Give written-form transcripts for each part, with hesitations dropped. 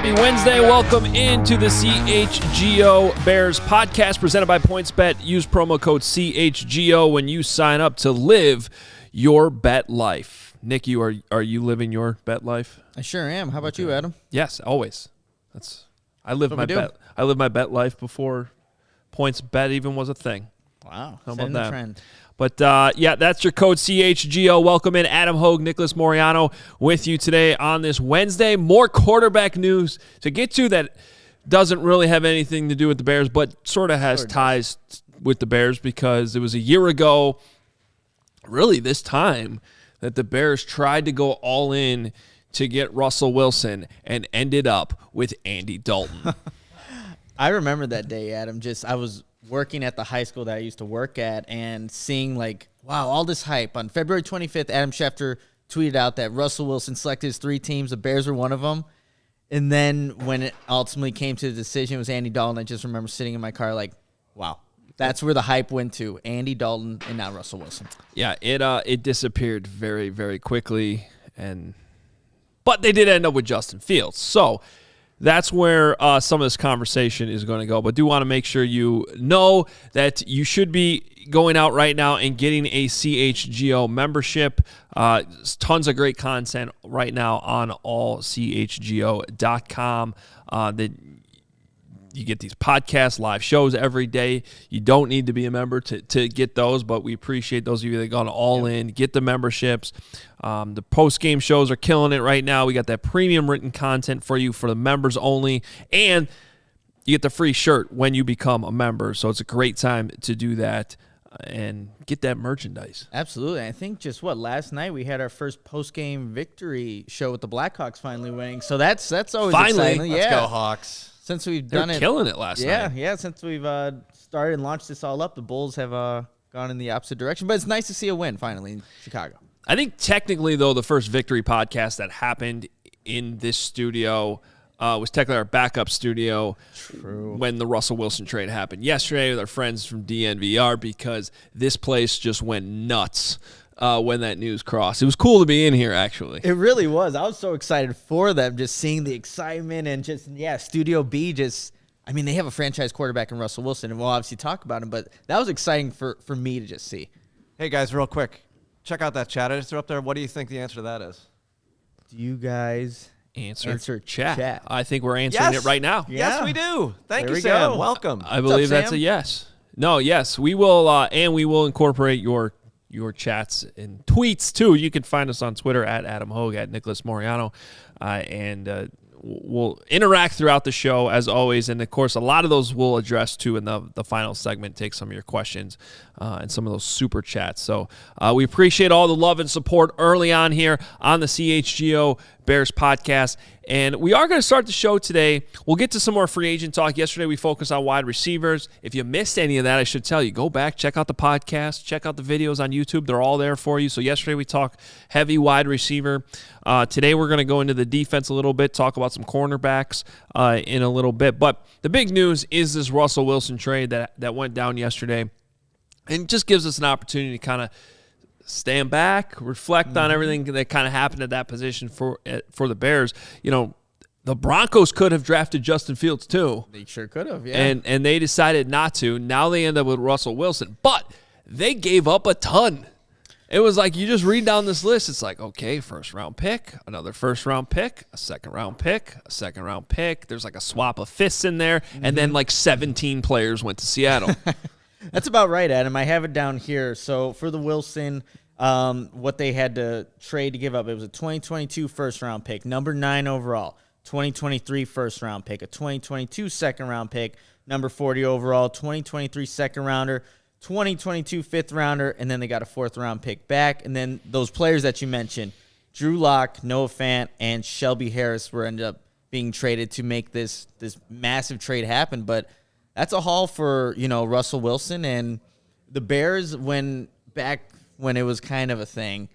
Happy Wednesday. Welcome into the CHGO Bears Podcast presented by PointsBet. Use promo code CHGO when you sign up to live your bet life. Nick, are you living your bet life? I sure am. How about you, Adam? Yes, always. I live my bet life before PointsBet even was a thing. Wow. How about that? Trend. But, that's your code CHGO. Welcome in Adam Hoge, Nicholas Moreano with you today on this Wednesday. More quarterback news to get to that doesn't really have anything to do with the Bears, but sort of has ties with the Bears because it was a year ago, really this time, that the Bears tried to go all in to get Russell Wilson and ended up with Andy Dalton. I remember that day, Adam. I was working at the high school that I used to work at and seeing wow, all this hype. On February 25th, Adam Schefter tweeted out that Russell Wilson selected his 3 teams. The Bears were one of them. And then when it ultimately came to the decision, it was Andy Dalton. I just remember sitting in my car wow, that's where the hype went to. Andy Dalton and now Russell Wilson. Yeah, it disappeared very, very quickly. But they did end up with Justin Fields. So that's where some of this conversation is going to go. But do want to make sure you know that you should be going out right now and getting a CHGO membership. Tons of great content right now on allchgo.com. That you get these podcasts, live shows every day. You don't need to be a member to get those, but we appreciate those of you that have gone all in. Get the memberships. The post-game shows are killing it right now. We got that premium written content for you for the members only, and you get the free shirt when you become a member. So it's a great time to do that and get that merchandise. Absolutely. I think last night we had our first post-game victory show with the Blackhawks finally winning. So that's always exciting. Let's go Hawks. Since we've done They're killing it last night. Yeah, since we've started and launched this all up, the Bulls have gone in the opposite direction. But it's nice to see a win finally in Chicago. I think technically, though, the first victory podcast that happened in this studio was technically our backup studio. True. When the Russell Wilson trade happened yesterday with our friends from DNVR because this place just went nuts when that news crossed. It was cool to be in here, actually. It really was. I was so excited for them, just seeing the excitement and Studio B they have a franchise quarterback in Russell Wilson, and we'll obviously talk about him, but that was exciting for me to just see. Hey, guys, real quick. Check out that chat. I just threw up there. What do you think the answer to that is? Do you guys answer chat? I think we're answering it right now. Yeah. Yes, we do. Thank you, we Sam. go. Welcome. I believe that's a yes. No, yes. We will, and we will incorporate your chats and tweets, too. You can find us on Twitter at Adam Hoge, at Nicholas Moreano, and we'll interact throughout the show, as always. And, of course, a lot of those we'll address, too, in the final segment, take some of your questions and some of those super chats. So we appreciate all the love and support early on here on the CHGO Bears Podcast. And we are going to start the show today. We'll get to some more free agent talk. Yesterday, we focused on wide receivers. If you missed any of that, I should tell you, go back, check out the podcast, check out the videos on YouTube. They're all there for you. So yesterday, we talked heavy wide receiver. Today, we're going to go into the defense a little bit, talk about some cornerbacks in a little bit. But the big news is this Russell Wilson trade that went down yesterday. And just gives us an opportunity to kind of stand back, reflect on everything that kind of happened at that position for the Bears. You know, the Broncos could have drafted Justin Fields too. They sure could have, yeah. And they decided not to. Now they end up with Russell Wilson. But they gave up a ton. It was like you just read down this list. It's like, okay, first-round pick, another first-round pick, a second-round pick, a second-round pick. There's like a swap of fists in there. And then like 17 players went to Seattle. That's about right, Adam. I have it down here. So for the Wilson, what they had to trade to give up, it was a 2022 first-round pick, number 9 overall, 2023 first-round pick, a 2022 second-round pick, number 40 overall, 2023 second-rounder, 2022 fifth-rounder, and then they got a fourth-round pick back. And then those players that you mentioned, Drew Lock, Noah Fant, and Shelby Harris ended up being traded to make this massive trade happen. But that's a haul for, Russell Wilson. And the Bears, when it was kind of a thing,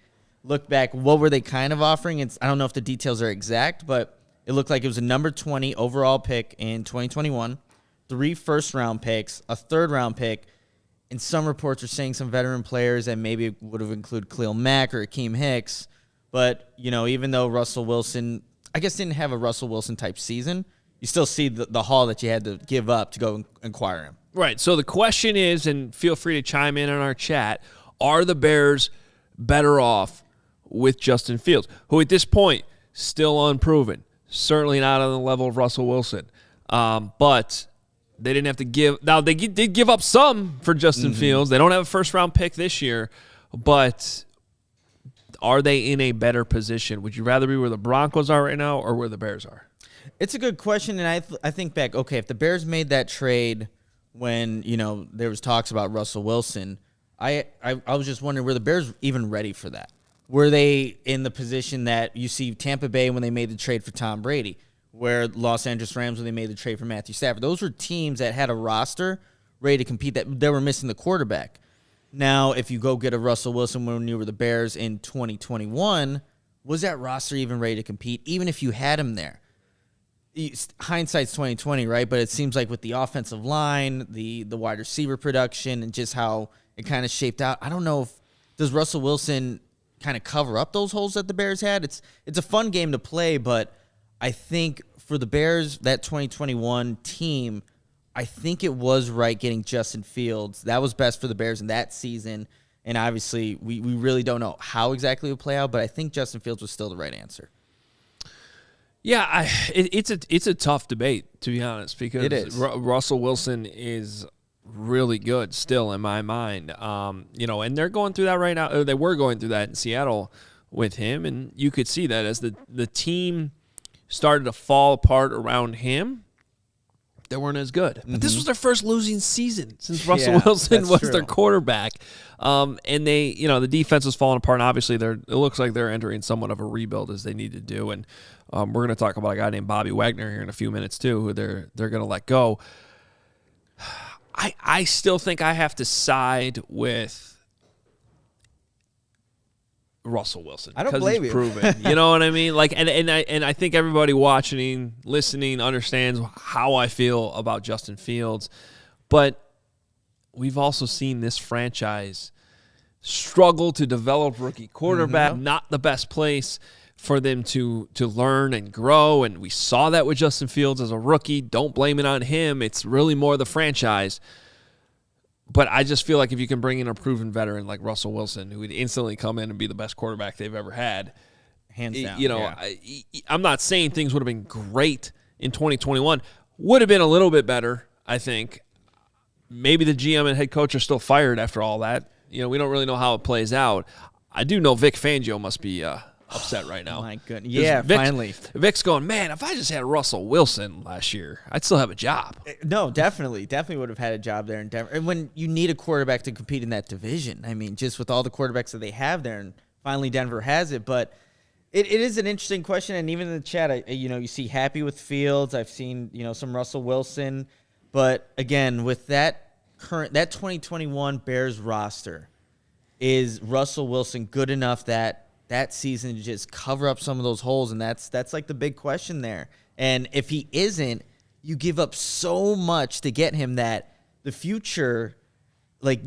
look back, what were they kind of offering? I don't know if the details are exact, but it looked like it was a number 20 overall pick in 2021, 3 first-round picks, a third-round pick, and some reports are saying some veteran players that maybe would have included Khalil Mack or Akeem Hicks. But, even though Russell Wilson I guess didn't have a Russell Wilson type season, you still see the haul that you had to give up to go and acquire him. Right. So the question is, and feel free to chime in on our chat, are the Bears better off with Justin Fields, who at this point still unproven, certainly not on the level of Russell Wilson, but they didn't have to give. Now they did give up some for Justin Fields. They don't have a first-round pick this year, but are they in a better position? Would you rather be where the Broncos are right now or where the Bears are? It's a good question, and I think back, okay, if the Bears made that trade when, there was talks about Russell Wilson, I was just wondering, were the Bears even ready for that? Were they in the position that you see Tampa Bay when they made the trade for Tom Brady, where Los Angeles Rams when they made the trade for Matthew Stafford? Those were teams that had a roster ready to compete, that they were missing the quarterback. Now, if you go get a Russell Wilson when you were the Bears in 2021, was that roster even ready to compete, even if you had him there? Hindsight's 2020, right? But it seems like with the offensive line, the wide receiver production, and just how it kind of shaped out, I don't know does Russell Wilson kind of cover up those holes that the Bears had? It's a fun game to play, but I think for the Bears, that 2021 team, I think it was right getting Justin Fields. That was best for the Bears in that season. And obviously, we really don't know how exactly it would play out, but I think Justin Fields was still the right answer. Yeah, it's a tough debate, to be honest, because it is. Russell Wilson is really good still in my mind. And they're going through that right now. Or they were going through that in Seattle with him, and you could see that as the team started to fall apart around him, they weren't as good. But this was their first losing season since Russell Wilson was their quarterback. And they, the defense was falling apart, and obviously it looks like they're entering somewhat of a rebuild as they need to do. And we're going to talk about a guy named Bobby Wagner here in a few minutes too, who they're going to let go. I still think I have to side with Russell Wilson. I don't blame you. Proven. You know what I mean? Like, and I think everybody watching, listening, understands how I feel about Justin Fields. But we've also seen this franchise struggle to develop rookie quarterback. Not the best place for them to learn and grow. And we saw that with Justin Fields as a rookie. Don't blame it on him. It's really more the franchise. But I just feel like if you can bring in a proven veteran like Russell Wilson, who would instantly come in and be the best quarterback they've ever had, hands down. I'm not saying things would have been great in 2021. Would have been a little bit better, I think. Maybe the GM and head coach are still fired after all that. We don't really know how it plays out. I do know Vic Fangio must be upset right now. My goodness. Yeah, finally. Vic's going, man, if I just had Russell Wilson last year, I'd still have a job. No, definitely. Definitely would have had a job there in Denver. And when you need a quarterback to compete in that division, I mean, just with all the quarterbacks that they have there, and finally Denver has it. But it is an interesting question. And even in the chat, you see happy with Fields. I've seen, some Russell Wilson. But again, with that 2021 Bears roster, is Russell Wilson good enough that season to just cover up some of those holes? And that's like the big question there. And if he isn't, you give up so much to get him that the future, like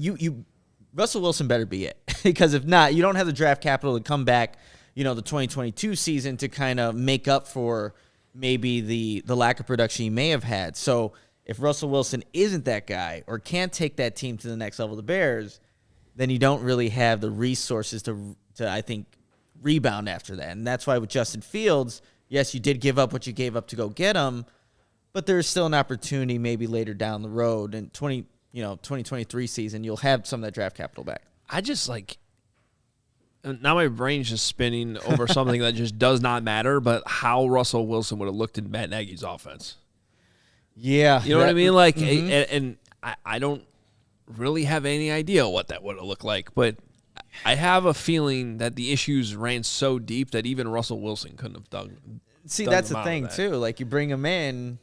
Russell Wilson better be it. Because if not, you don't have the draft capital to come back, the 2022 season to kind of make up for maybe the lack of production he may have had. So if Russell Wilson isn't that guy or can't take that team to the next level of the Bears, then you don't really have the resources to I think, rebound after that. And that's why with Justin Fields, yes, you did give up what you gave up to go get him, but there's still an opportunity maybe later down the road in 2023 season, you'll have some of that draft capital back. I just now my brain's just spinning over something that just does not matter, but how Russell Wilson would have looked in Matt Nagy's offense. Yeah. You know what I mean? Like, and I don't really have any idea what that would have looked like, but I have a feeling that the issues ran so deep that even Russell Wilson couldn't have done. See, that's the thing too. Like, you bring him in,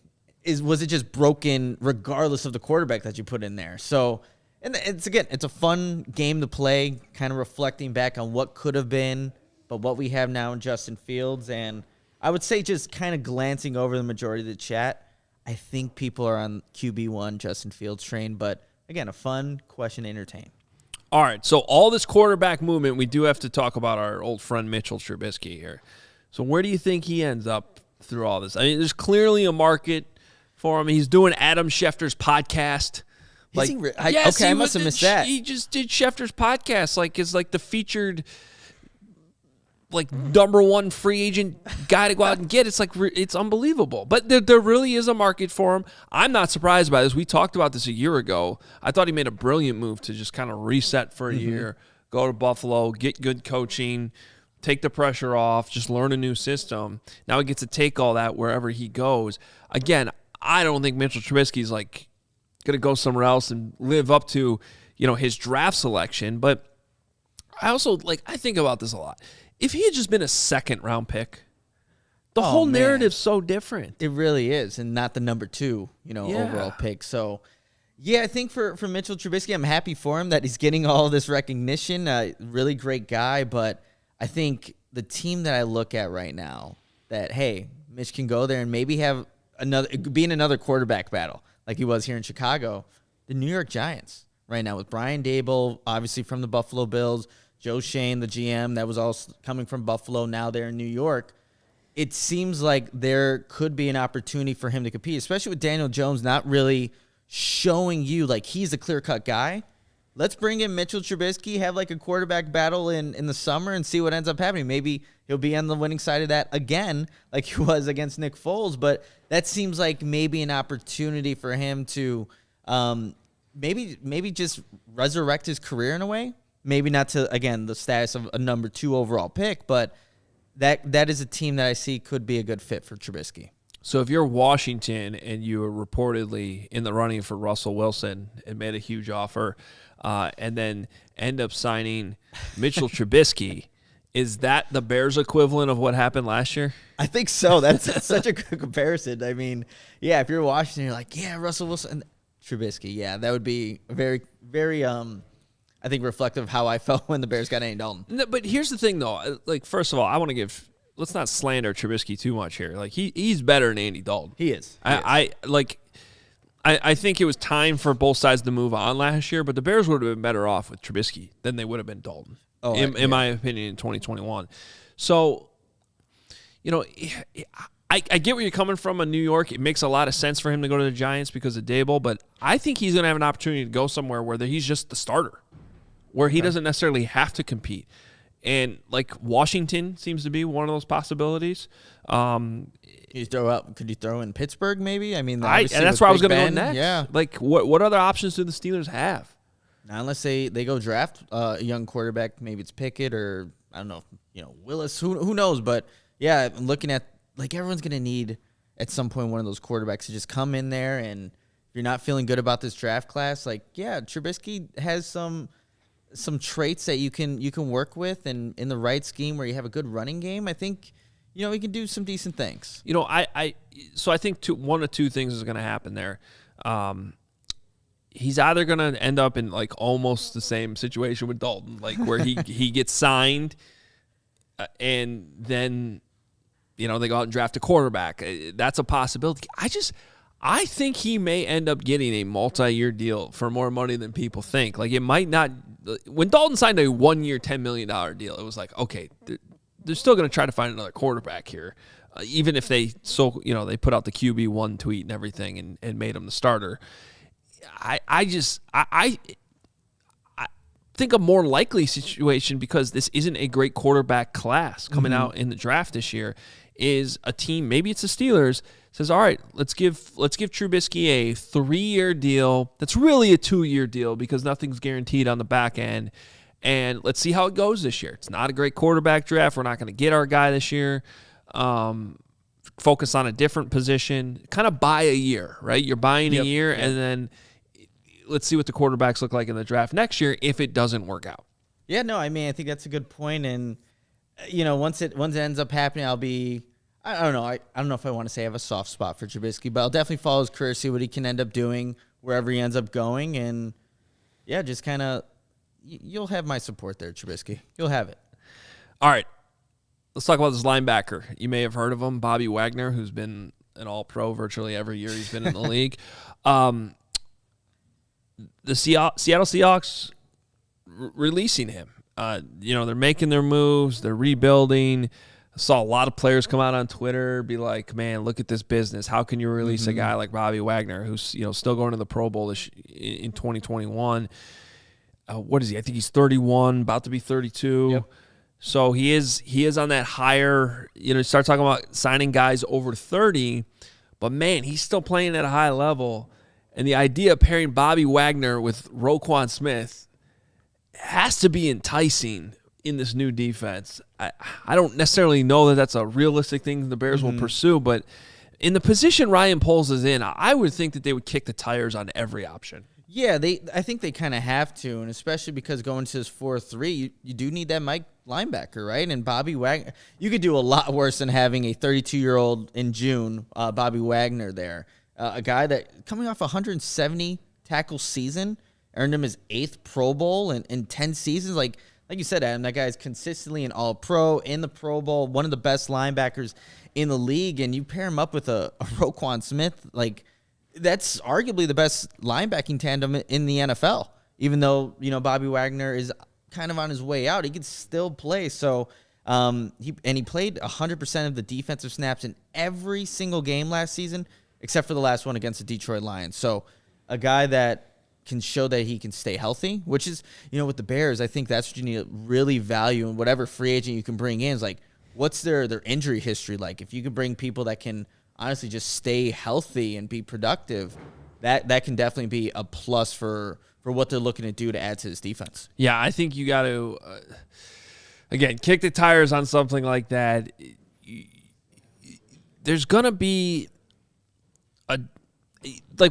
was it just broken regardless of the quarterback that you put in there? So, and it's a fun game to play, kind of reflecting back on what could have been, but what we have now in Justin Fields. And I would say, just kind of glancing over the majority of the chat, I think people are on QB1 Justin Fields train. But again, a fun question to entertain. All right, so all this quarterback movement, we do have to talk about our old friend Mitchell Trubisky here. So where do you think he ends up through all this? I mean, there's clearly a market for him. He's doing Adam Schefter's podcast. Like, I must have missed that. He just did Schefter's podcast. Like, it's like the featured, like, #1 free agent guy to go out and get. It's like, it's unbelievable. But there really is a market for him. I'm not surprised by this. We talked about this a year ago. I thought he made a brilliant move to just kind of reset for a year, go to Buffalo, get good coaching, take the pressure off, just learn a new system. Now he gets to take all that wherever he goes. Again, I don't think Mitchell Trubisky's like going to go somewhere else and live up to, his draft selection. But I also, I think about this a lot. If he had just been a second-round pick, the whole narrative's so different. It really is, and not the #2, overall pick. So, I think for Mitchell Trubisky, I'm happy for him that he's getting all this recognition. Really great guy, but I think the team that I look at right now, that, hey, Mitch can go there and maybe have be in another quarterback battle like he was here in Chicago, the New York Giants right now with Brian Daboll, obviously from the Buffalo Bills, Joe Shane, the GM, that was all coming from Buffalo. Now they're in New York. It seems like there could be an opportunity for him to compete, especially with Daniel Jones not really showing you like he's a clear-cut guy. Let's bring in Mitchell Trubisky, have like a quarterback battle in the summer and see what ends up happening. Maybe he'll be on the winning side of that again like he was against Nick Foles, but that seems like maybe an opportunity for him to maybe just resurrect his career in a way. Maybe not to, again, the status of a #2 overall pick, but that is a team that I see could be a good fit for Trubisky. So if you're Washington and you are reportedly in the running for Russell Wilson and made a huge offer and then end up signing Mitchell Trubisky, is that the Bears equivalent of what happened last year? I think so. That's such a good comparison. I mean, if you're Washington, you're like, Russell Wilson, Trubisky. Yeah, that would be very, very I think reflective of how I felt when the Bears got Andy Dalton. No, but here's the thing, though. Like, first of all, I want to let's not slander Trubisky too much here. Like, he's better than Andy Dalton. He is. I think it was time for both sides to move on last year, but the Bears would have been better off with Trubisky than they would have been Dalton, in my opinion, in 2021. So, I get where you're coming from in New York. It makes a lot of sense for him to go to the Giants because of Daboll, but I think he's going to have an opportunity to go somewhere where he's just the starter, where he doesn't necessarily have to compete. And, Washington seems to be one of those possibilities. Could you throw in Pittsburgh maybe? I mean, that's where I was going to go next. Yeah. What other options do the Steelers have? Not unless they go draft a young quarterback. Maybe it's Pickett or, I don't know, Willis. Who knows? But, I'm looking at, everyone's going to need at some point one of those quarterbacks to just come in there. And if you're not feeling good about this draft class, Trubisky has some traits that you can work with, and in the right scheme where you have a good running game, I think, he can do some decent things. I think one of two things is going to happen there. He's either going to end up in almost the same situation with Dalton, where he gets signed, and then they go out and draft a quarterback. That's a possibility. I think he may end up getting a multi-year deal for more money than people think. It might not. When Dalton signed a 1-year, $10 million deal, it was okay, they're still going to try to find another quarterback here, even if they put out the QB1 tweet and everything and made him the starter. I think a more likely situation, because this isn't a great quarterback class coming out in the draft this year, is a team, maybe it's the Steelers, says, all right, let's give Trubisky a 3-year deal. That's really a 2-year deal because nothing's guaranteed on the back end. And let's see how it goes this year. It's not a great quarterback draft. We're not going to get our guy this year. Focus on a different position. Kind of buy a year, right? You're buying a year, and then let's see what the quarterbacks look like in the draft next year if it doesn't work out. Yeah, no, I think that's a good point. And, once it ends up happening, I'll be... I don't know. I don't know if I want to say I have a soft spot for Trubisky, but I'll definitely follow his career, see what he can end up doing wherever he ends up going. And, just kind of, you'll have my support there, Trubisky. You'll have it. All right. Let's talk about this linebacker. You may have heard of him, Bobby Wagner, who's been an all-pro virtually every year he's been in the league. The Seattle Seahawks releasing him. They're making their moves. They're rebuilding. I saw a lot of players come out on Twitter, be like, man, look at this business. How can you release a guy like Bobby Wagner, who's still going to the Pro Bowl in 2021? What is he? I think he's 31, about to be 32. Yep. So he is on that higher, start talking about signing guys over 30, but man, he's still playing at a high level. And the idea of pairing Bobby Wagner with Roquan Smith has to be enticing in this new defense. I don't necessarily know that that's a realistic thing the Bears will pursue, but in the position Ryan Poles is in, I would think that they would kick the tires on every option. Yeah, I think they kind of have to, and especially because going to his 4-3, you do need that Mike linebacker, right? And Bobby Wagner, you could do a lot worse than having a 32-year-old in June, Bobby Wagner there. A guy that, coming off a 170 tackle season, earned him his 8th Pro Bowl in 10 seasons. Like you said, Adam, that guy is consistently an All-Pro, in the Pro Bowl, one of the best linebackers in the league, and you pair him up with a Roquan Smith, that's arguably the best linebacking tandem in the NFL. Even though, Bobby Wagner is kind of on his way out, he could still play. So he played 100% of the defensive snaps in every single game last season, except for the last one against the Detroit Lions. So a guy that can show that he can stay healthy, which is, with the Bears, I think that's what you need to really value, and whatever free agent you can bring in is what's their injury history like? If you could bring people that can honestly just stay healthy and be productive, that can definitely be a plus for what they're looking to do to add to this defense. Yeah, I think you got to, again, kick the tires on something like that. There's going to be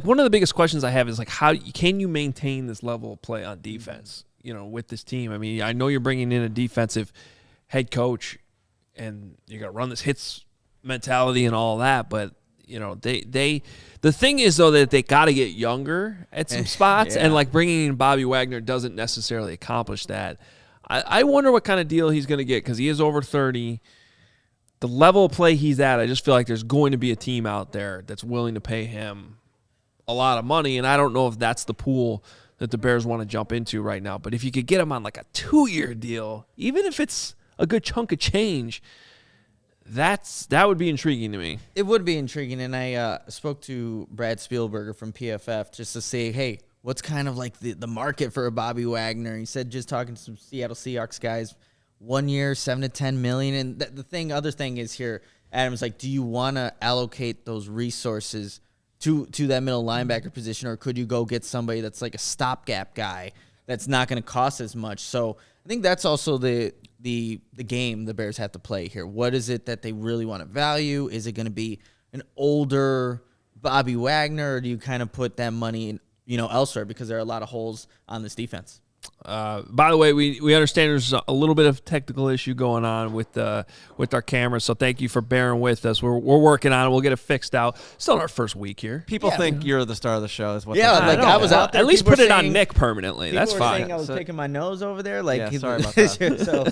one of the biggest questions I have is how can you maintain this level of play on defense, with this team? I mean, I know you're bringing in a defensive head coach and you're going to run this hits mentality and all that, but the thing is though that they got to get younger at some spots, and bringing in Bobby Wagner doesn't necessarily accomplish that. I wonder what kind of deal he's going to get, because he is over 30. The level of play he's at, I just feel like there's going to be a team out there that's willing to pay him a lot of money, and I don't know if that's the pool that the Bears want to jump into right now. But if you could get him on a 2-year deal, even if it's a good chunk of change, that would be intriguing to me. It would be intriguing, and I spoke to Brad Spielberger from PFF just to say, hey, what's kind of the market for a Bobby Wagner? He said, just talking to some Seattle Seahawks guys, 1 year, $7 to $10 million. And the other thing is here, Adam's do you want to allocate those resources to that middle linebacker position, or could you go get somebody that's a stopgap guy that's not going to cost as much? So I think that's also the game the Bears have to play here. What is it that they really want to value? Is it going to be an older Bobby Wagner, or do you kind of put that money in, elsewhere, because there are a lot of holes on this defense? By the way, we understand there's a little bit of technical issue going on with our camera, so thank you for bearing with us. We're working on it. We'll get it fixed out. Still in our first week here. People think you're the star of the show. Is what I was out there. At least put it on Nick permanently. That's fine. Saying I was picking my nose over there. Sorry about that. So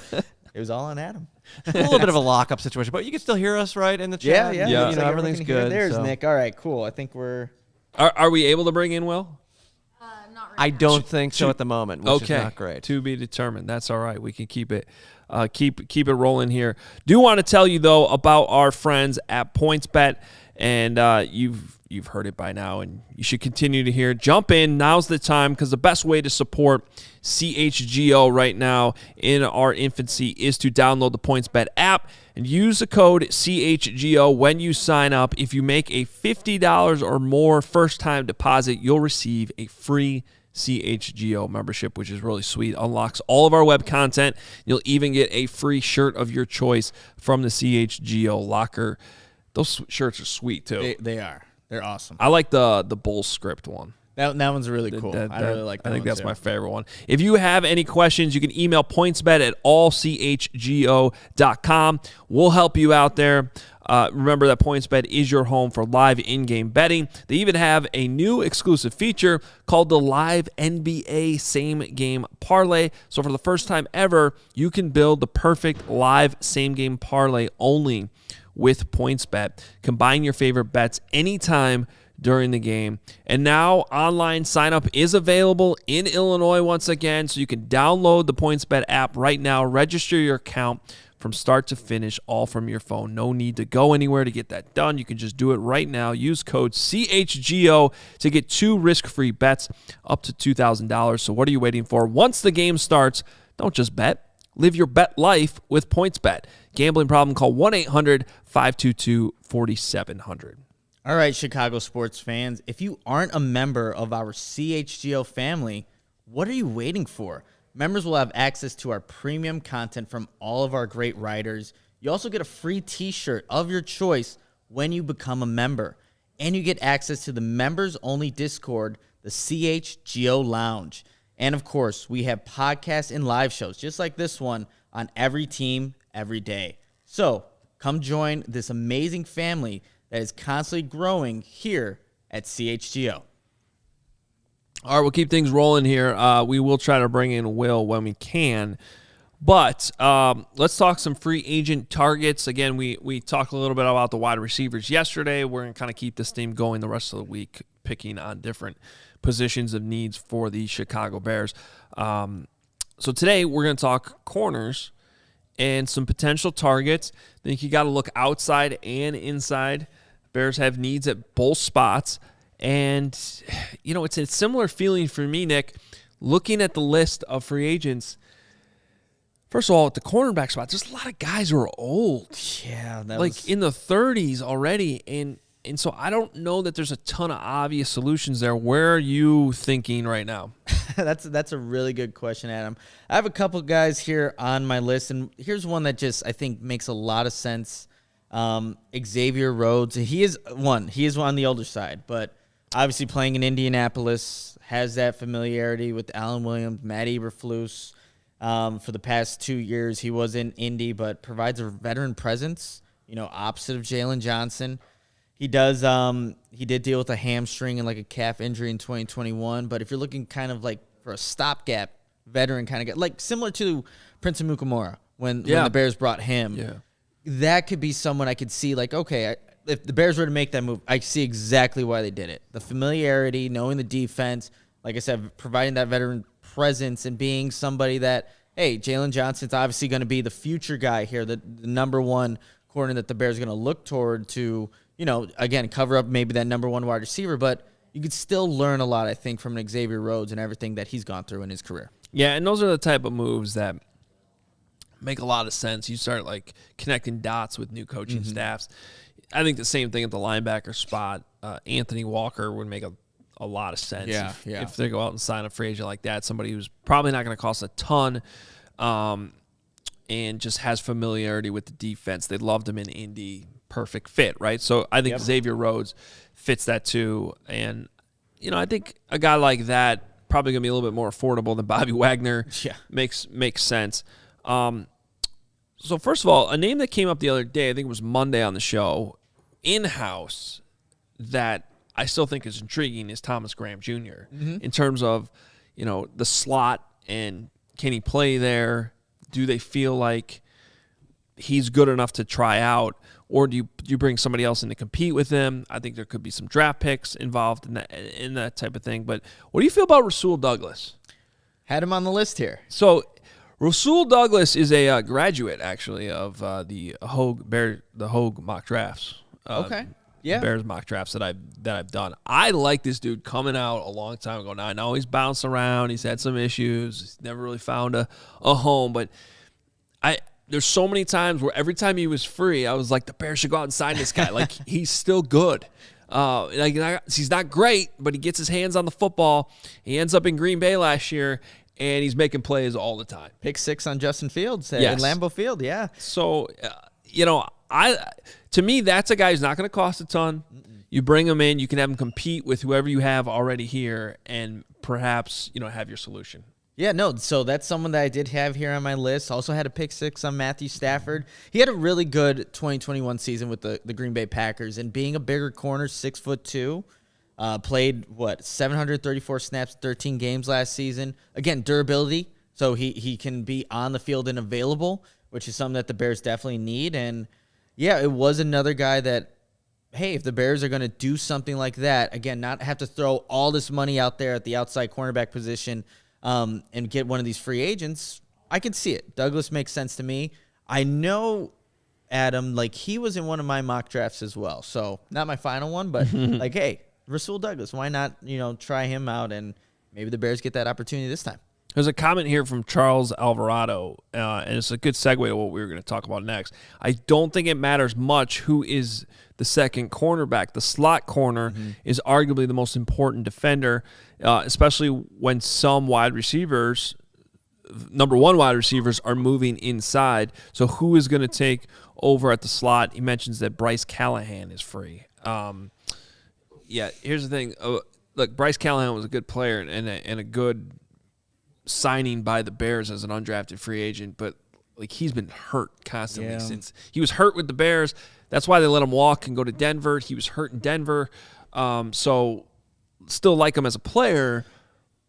it was all on Adam. A little bit of a lockup situation, but you can still hear us, right, in the chat? Yeah. Everything's good. There's so. Nick. All right, cool. I think we're... Are we able to bring in Will? I don't think so at the moment, which is not great. To be determined. That's all right. We can keep it rolling here. Do want to tell you though about our friends at PointsBet, and you've heard it by now, and you should continue to hear it. Jump in. Now's the time, because the best way to support CHGO right now in our infancy is to download the PointsBet app and use the code CHGO when you sign up. If you make a $50 or more first-time deposit, you'll receive a free CHGO membership, which is really sweet. Unlocks all of our web content. You'll even get a free shirt of your choice from the CHGO locker. Those shirts are sweet too. They are. They're awesome. I like the Bull script one. That one's really cool. I really like that. I think that's my favorite one. If you have any questions, you can email pointsbet@allchgo.com. We'll help you out there. Remember that PointsBet is your home for live in-game betting. They even have a new exclusive feature called the Live NBA Same-Game Parlay. So for the first time ever, you can build the perfect live same-game parlay only with PointsBet. Combine your favorite bets anytime during the game. And now online sign-up is available in Illinois once again, so you can download the PointsBet app right now, register your account from start to finish, all from your phone. No need to go anywhere to get that done. You can just do it right now. Use code CHGO to get 2 risk-free bets up to $2,000. So what are you waiting for? Once the game starts, don't just bet. Live your bet life with PointsBet. Gambling problem? Call 1-800-522-4700. All right, Chicago sports fans, if you aren't a member of our CHGO family, what are you waiting for? Members will have access to our premium content from all of our great writers. You also get a free t-shirt of your choice when you become a member. And you get access to the members-only Discord, the CHGO Lounge. And, of course, we have podcasts and live shows, just like this one, on every team, every day. So, come join this amazing family that is constantly growing here at CHGO. All right, we'll keep things rolling here. We will try to bring in Will when we can. But let's talk some free agent targets. Again, we talked a little bit about the wide receivers yesterday. We're going to kind of keep this theme going the rest of the week, picking on different positions of needs for the Chicago Bears. So today we're going to talk corners and some potential targets. I think you got to look outside and inside. Bears have needs at both spots. And, you know, it's a similar feeling for me, Nick, looking at the list of free agents. First of all, at the cornerback spot, there's a lot of guys who are old. Yeah. In the 30s already. And so I don't know that there's a ton of obvious solutions there. Where are you thinking right now? That's a really good question, Adam. I have a couple guys here on my list, and here's one that just I think makes a lot of sense. Xavier Rhodes. He is one on the older side, but obviously playing in Indianapolis, has that familiarity with Alan Williams, Matt Eberflus. For the past 2 years, he was in Indy, but provides a veteran presence, opposite of Jalen Johnson. He does. He did deal with a hamstring and like a calf injury in 2021. But if you're looking kind of like for a stopgap veteran kind of guy, like similar to Prince Amukamara when the Bears brought him, that could be someone I could see like, okay, if the Bears were to make that move, I see exactly why they did it. The familiarity, knowing the defense, like I said, providing that veteran presence and being somebody that, hey, Jalen Johnson's obviously going to be the future guy here, the number one corner that the Bears are going to look toward to, again, cover up maybe that number one wide receiver. But you could still learn a lot, I think, from an Xavier Rhodes and everything that he's gone through in his career. Yeah, and those are the type of moves that make a lot of sense. You start like connecting dots with new coaching staffs. I think the same thing at the linebacker spot. Anthony Walker would make a lot of sense if they go out and sign a free agent like that, somebody who's probably not going to cost a ton and just has familiarity with the defense. They loved him in Indy. Perfect fit, right? So I think Xavier Rhodes fits that too. And, I think a guy like that probably going to be a little bit more affordable than Bobby Wagner. Yeah. Makes sense. So first of all, a name that came up the other day, I think it was Monday on the show, in-house, that I still think is intriguing is Thomas Graham Jr. In terms of, the slot and can he play there? Do they feel like he's good enough to try out, or do you bring somebody else in to compete with him? I think there could be some draft picks involved in that type of thing. But what do you feel about Rasul Douglas? Had him on the list here. So Rasul Douglas is a graduate actually of the Hoge mock drafts. Okay. Yeah. Bears mock drafts that I've done. I like this dude coming out a long time ago. Now I know he's bounced around. He's had some issues. He's never really found a home. But there's so many times where every time he was free, I was like, the Bears should go out and sign this guy. Like he's still good. He's not great, but he gets his hands on the football. He ends up in Green Bay last year, and he's making plays all the time. Pick 6 on Justin Fields at Lambeau Field. Yeah. So to me, that's a guy who's not going to cost a ton. You bring him in, you can have him compete with whoever you have already here, and perhaps have your solution. Yeah, no, so that's someone that I did have here on my list. Also had a pick 6 on Matthew Stafford. He had a really good 2021 season with the Green Bay Packers, and being a bigger corner, 6'2", played 734 snaps, 13 games last season. Again, durability, so he can be on the field and available, which is something that the Bears definitely need. And yeah, it was another guy that, hey, if the Bears are going to do something like that, again, not have to throw all this money out there at the outside cornerback position and get one of these free agents, I can see it. Douglas makes sense to me. I know Adam, like he was in one of my mock drafts as well. So not my final one, but like, hey, Rasul Douglas, why not, try him out and maybe the Bears get that opportunity this time. There's a comment here from Charles Alvarado, and it's a good segue to what we were going to talk about next. I don't think it matters much who is the second cornerback. The slot corner is arguably the most important defender, especially when some wide receivers, number one wide receivers, are moving inside. So who is going to take over at the slot? He mentions that Bryce Callahan is free. Here's the thing. Look, Bryce Callahan was a good player and a good signing by the Bears as an undrafted free agent, but like he's been hurt constantly since he was hurt with the Bears. That's why they let him walk and go to Denver. He was hurt in Denver. So still like him as a player,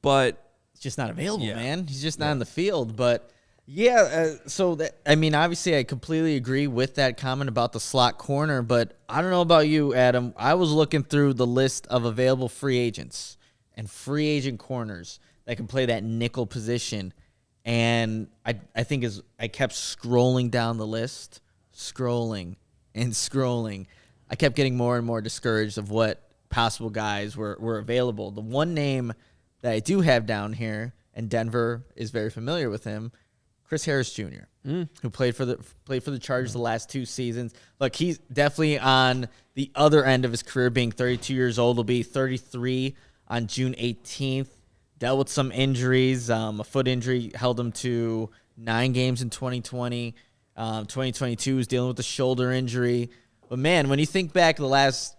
but it's just not available, man. He's just not in the field. But obviously I completely agree with that comment about the slot corner, but I don't know about you, Adam. I was looking through the list of available free agents and free agent corners that can play that nickel position. And I think as I kept scrolling down the list, scrolling, I kept getting more and more discouraged of what possible guys were available. The one name that I do have down here, and Denver is very familiar with him, Chris Harris Jr., who played for the Chargers the last 2 seasons. Look, he's definitely on the other end of his career, being 32 years old. Will be 33 on June 18th. Dealt with some injuries. A foot injury held him to 9 games in 2020. 2022 was dealing with a shoulder injury. But, man, when you think back the last,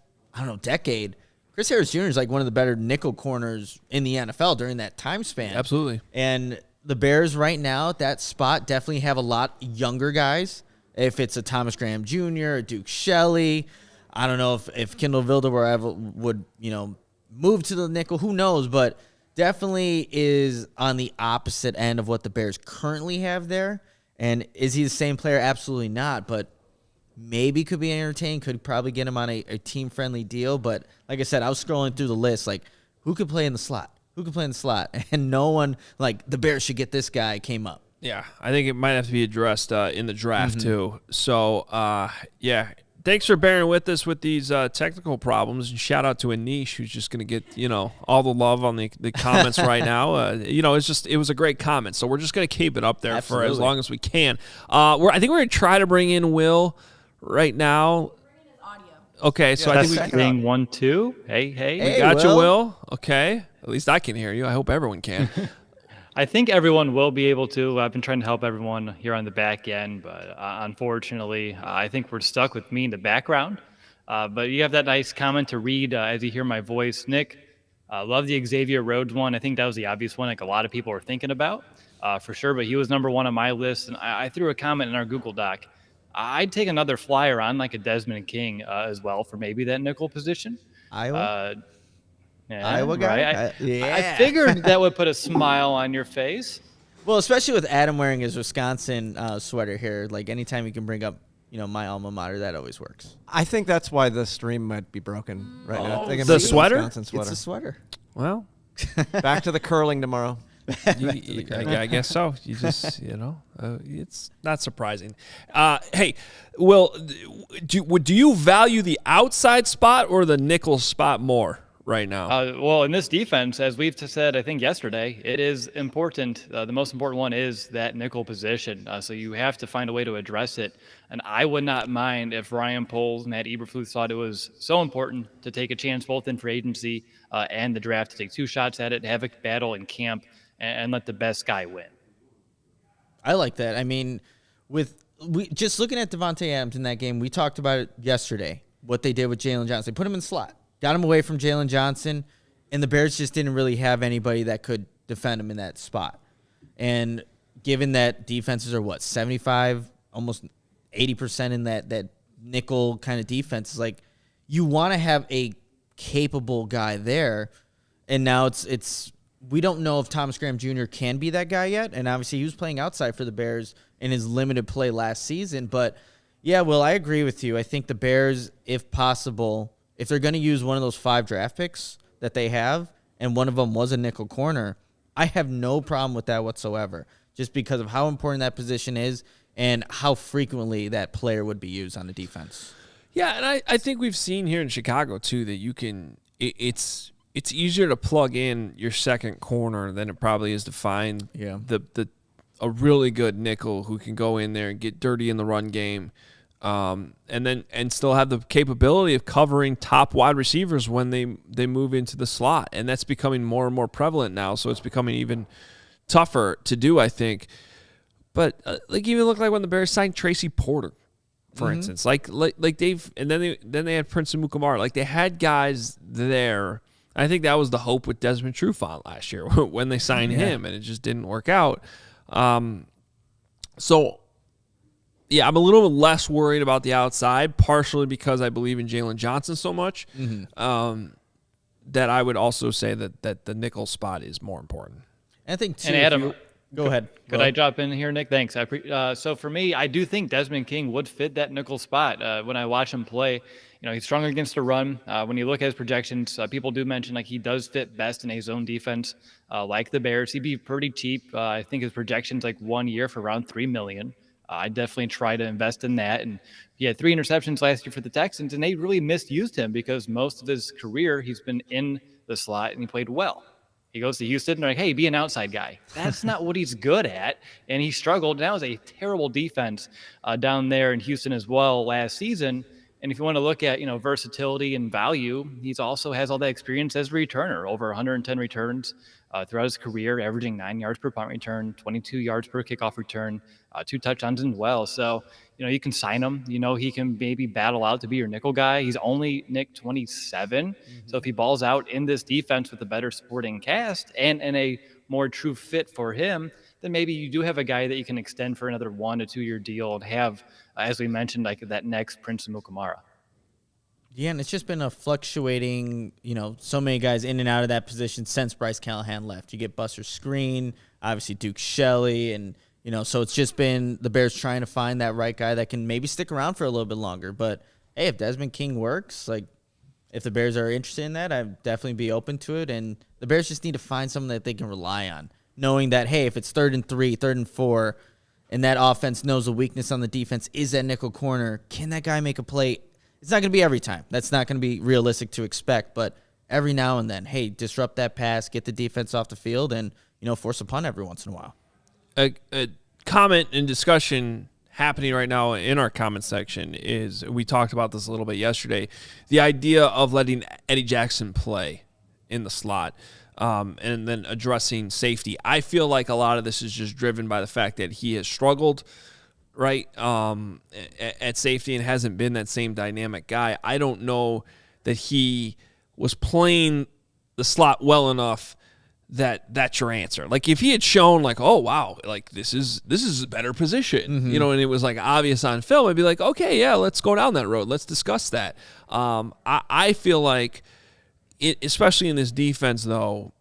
decade, Chris Harris Jr. is like one of the better nickel corners in the NFL during that time span. Absolutely. And the Bears right now at that spot definitely have a lot younger guys. If it's a Thomas Graham Jr., a Duke Shelley, I don't know if Kendall Vilder would move to the nickel. Who knows? But definitely is on the opposite end of what the Bears currently have there. And is he the same player? Absolutely not. But maybe could be entertaining. Could probably get him on a team-friendly deal. But like I said, I was scrolling through the list, like, who could play in the slot? Who could play in the slot? And no one, like, the Bears should get this guy, came up. Yeah, I think it might have to be addressed in the draft, too. So, thanks for bearing with us with these technical problems. And shout out to Anish, who's just going to get, all the love on the comments right now. It was a great comment. So we're just going to keep it up there for as long as we can. I think we're going to try to bring in Will right now. Okay, so I think we 1, 2. Hey, we got you, Will. Okay, at least I can hear you. I hope everyone can. I think everyone will be able to. I've been trying to help everyone here on the back end, but unfortunately, I think we're stuck with me in the background. But you have that nice comment to read as you hear my voice. Nick, love the Xavier Rhodes one. I think that was the obvious one, like a lot of people are thinking about, for sure. But he was number 1 on my list, and I threw a comment in our Google Doc. I'd take another flyer on, like a Desmond King as well, for maybe that nickel position. Iowa guy. Right? I figured that would put a smile on your face. Well, especially with Adam wearing his Wisconsin sweater here. Like, anytime you can bring up, my alma mater, that always works. I think that's why the stream might be broken right now. The sweater? Wisconsin sweater? It's a sweater. Well, back to the curling tomorrow. I guess so. You just, it's not surprising. Hey, Will, do you value the outside spot or the nickel spot more right now? Well, in this defense, as we've said, I think yesterday, it is important. The most important one is that nickel position. So you have to find a way to address it. And I would not mind if Ryan Poles, Matt Eberflus thought it was so important to take a chance both in free agency and the draft, to take 2 shots at it, have a battle in camp, and let the best guy win. I like that. I mean, just looking at Devontae Adams in that game, we talked about it yesterday, what they did with Jalen Johnson. They put him in the slot, got him away from Jalen Johnson, and the Bears just didn't really have anybody that could defend him in that spot. And given that defenses are, 75, almost 80% in that nickel kind of defense, is like you want to have a capable guy there. And now it's we don't know if Thomas Graham Jr. can be that guy yet. And obviously he was playing outside for the Bears in his limited play last season. But, yeah, Will, I agree with you. I think the Bears, if possible, if they're going to use one of those 5 draft picks that they have, and one of them was a nickel corner, I have no problem with that whatsoever, just because of how important that position is. and how frequently that player would be used on the defense. Yeah, and I think we've seen here in Chicago too that you can. It's easier to plug in your second corner than it probably is to find a really good nickel who can go in there and get dirty in the run game, and still have the capability of covering top wide receivers when they move into the slot, and that's becoming more and more prevalent now. So it's becoming even tougher to do, I think. But even look like when the Bears signed Tracy Porter, for instance, like they've, and then they had Prince Amukamara. Like they had guys there. I think that was the hope with Desmond Trufant last year when they signed him, and it just didn't work out. So yeah, I'm a little bit less worried about the outside, partially because I believe in Jalen Johnson so much. That I would also say that the nickel spot is more important. I think too. And Adam, go ahead. Could I drop in here, Nick? Thanks. So for me, I do think Desmond King would fit that nickel spot. When I watch him play, he's strong against the run. When you look at his projections, people do mention like he does fit best in a zone defense, like the Bears. He'd be pretty cheap. I think his projections like 1 year for around $3 million. I definitely try to invest in that. And he had 3 interceptions last year for the Texans, and they really misused him because most of his career he's been in the slot and he played well. He goes to Houston, and they're like, hey, be an outside guy. That's not what he's good at, and he struggled. That was a terrible defense down there in Houston as well last season. And if you want to look at, versatility and value, he's also has all that experience as a returner, over 110 returns throughout his career, averaging 9 yards per punt return, 22 yards per kickoff return, 2 touchdowns as well. So, you can sign him. He can maybe battle out to be your nickel guy. He's only, Nick, 27. So if he balls out in this defense with a better supporting cast and a more true fit for him, then maybe you do have a guy that you can extend for another 1 to 2 year deal and have, as we mentioned, like that next Prince Amukamara. Yeah, and it's just been a fluctuating, so many guys in and out of that position since Bryce Callahan left. You get Buster Skrine, obviously Duke Shelley, and, so it's just been the Bears trying to find that right guy that can maybe stick around for a little bit longer. But, hey, if Desmond King works, like, if the Bears are interested in that, I'd definitely be open to it. And the Bears just need to find someone that they can rely on, knowing that, hey, if it's 3rd and 3, 3rd and 4, and that offense knows the weakness on the defense is that nickel corner, can that guy make a play? It's not going to be every time. That's not going to be realistic to expect, but every now and then, hey, disrupt that pass, get the defense off the field, and, force a punt every once in a while. A comment and discussion happening right now in our comment section is, we talked about this a little bit yesterday, the idea of letting Eddie Jackson play in the slot and then addressing safety. I feel like a lot of this is just driven by the fact that he has struggled right at safety and hasn't been that same dynamic guy. I don't know that he was playing the slot well enough that that's your answer. Like if he had shown like, oh wow, like this is a better position, and it was like obvious on film, I'd be like, okay, yeah, let's go down that road. Let's discuss that. I feel like especially in this defense though,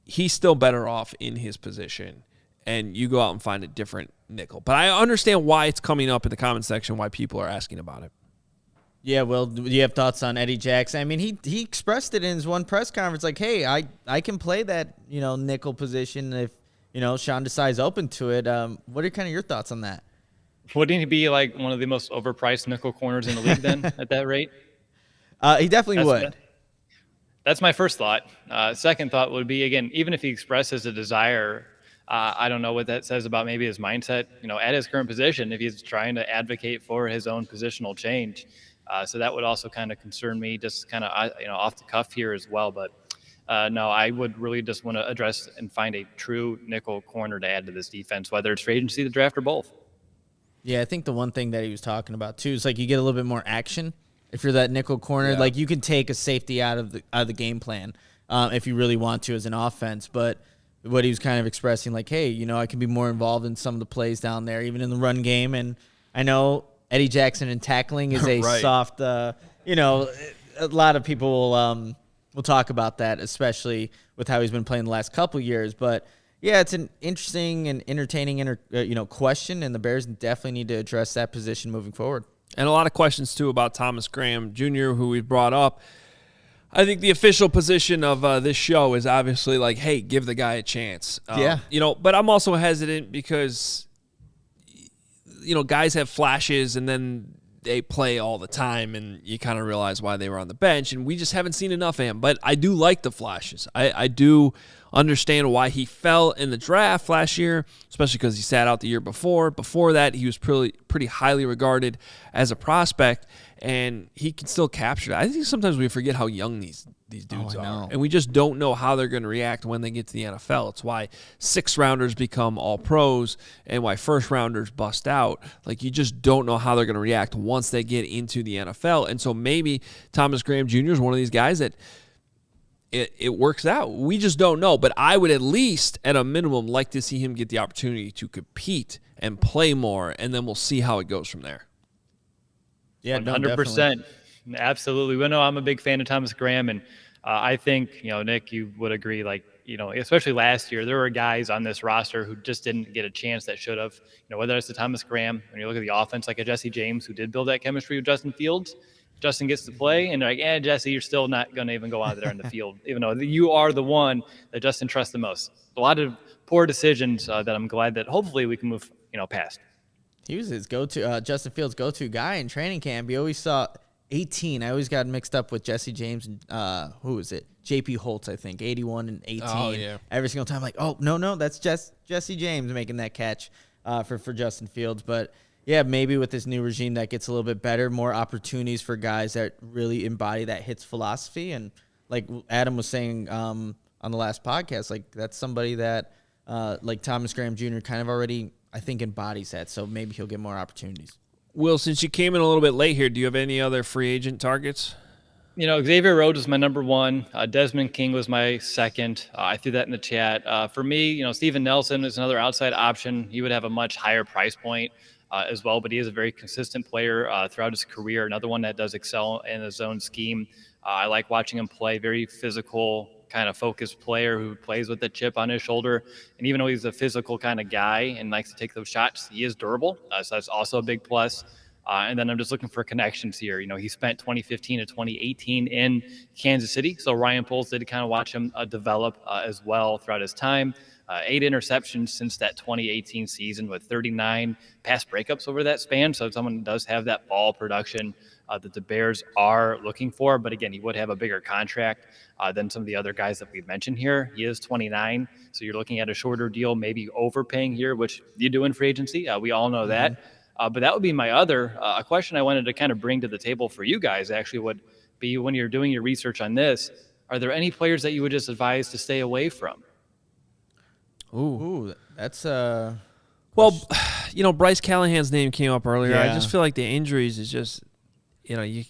he's still better off in his position, and you go out and find a different nickel. But I understand why it's coming up in the comment section, why people are asking about it. Yeah, well, do you have thoughts on Eddie Jackson? I mean, he expressed it in his one press conference, like, hey, I can play that, nickel position if, Sean Desai's open to it. What are kind of your thoughts on that? Wouldn't he be like one of the most overpriced nickel corners in the league then at that rate? He definitely would. That's my first thought. Second thought would be, again, even if he expresses a desire, I don't know what that says about maybe his mindset, at his current position, if he's trying to advocate for his own positional change. So that would also kind of concern me, just kind of, off the cuff here as well. But no, I would really just want to address and find a true nickel corner to add to this defense, whether it's free agency, the draft, or both. Yeah, I think the one thing that he was talking about too is like you get a little bit more action if you're that nickel corner. Yeah. Like you can take a safety out of the game plan if you really want to as an offense. But what he was kind of expressing, like, hey, I can be more involved in some of the plays down there, even in the run game. And I know Eddie Jackson and tackling is a right. soft, a lot of people will talk about that, especially with how he's been playing the last couple years. But yeah, it's an interesting and entertaining, question, and the Bears definitely need to address that position moving forward. And a lot of questions too about Thomas Graham Jr., who we've brought up. I think the official position of this show is obviously like, hey, give the guy a chance. Yeah. But I'm also hesitant because guys have flashes and then they play all the time, and you kind of realize why they were on the bench, and we just haven't seen enough of him. But I do like the flashes. I do understand why he fell in the draft last year, especially because he sat out the year before. Before that, he was pretty highly regarded as a prospect, and he can still capture it. I think sometimes we forget how young these dudes are, and we just don't know how they're going to react when they get to the NFL. It's why 6th-rounders become all-pros and why 1st-rounders bust out. Like, you just don't know how they're going to react once they get into the NFL. And so maybe Thomas Graham Jr. is one of these guys that it works out. We just don't know. But I would at least, at a minimum, like to see him get the opportunity to compete and play more, and then we'll see how it goes from there. Yeah, 100%. Absolutely. We know I'm a big fan of Thomas Graham, and I think, Nick, you would agree, especially last year, there were guys on this roster who just didn't get a chance that should have, whether it's the Thomas Graham, when you look at the offense, like a Jesse James, who did build that chemistry with Justin Fields. Justin gets to play, and they're like, Jesse, you're still not going to even go out there in the field, even though you are the one that Justin trusts the most. A lot of poor decisions that I'm glad that hopefully we can move, past. He was his go-to, Justin Fields' go-to guy in training camp. He always saw 18. I always got mixed up with Jesse James and who was it? J.P. Holtz, I think. 81 and 18. Oh, yeah. Every single time, like, oh, no, that's Jesse James making that catch for Justin Fields. But, yeah, maybe with this new regime that gets a little bit better, more opportunities for guys that really embody that Hits philosophy. And like Adam was saying on the last podcast, like that's somebody that, like Thomas Graham Jr. kind of already, I think, embodies that. So maybe he'll get more opportunities. Will, since you came in a little bit late here, do you have any other free agent targets? Xavier Rhodes was my number one. Desmond King was my second. I threw that in the chat. For me, Steven Nelson is another outside option. He would have a much higher price point as well, but he is a very consistent player throughout his career. Another one that does excel in the zone scheme. I like watching him play. Very physical, kind of focused player who plays with the chip on his shoulder. And even though he's a physical kind of guy and likes to take those shots, he is durable. So that's also a big plus. And then I'm just looking for connections here. He spent 2015 to 2018 in Kansas City. So Ryan Poles did kind of watch him develop as well throughout his time. 8 interceptions since that 2018 season with 39 pass breakups over that span. So someone does have that ball production that the Bears are looking for. But again, he would have a bigger contract than some of the other guys that we've mentioned here. He is 29. So you're looking at a shorter deal, maybe overpaying here, which you do in free agency. We all know that. But that would be my other a question I wanted to kind of bring to the table for you guys actually would be when you're doing your research on this, are there any players that you would just advise to stay away from? Ooh, that's well, Bryce Callahan's name came up earlier. Yeah. I just feel like the injuries is just, is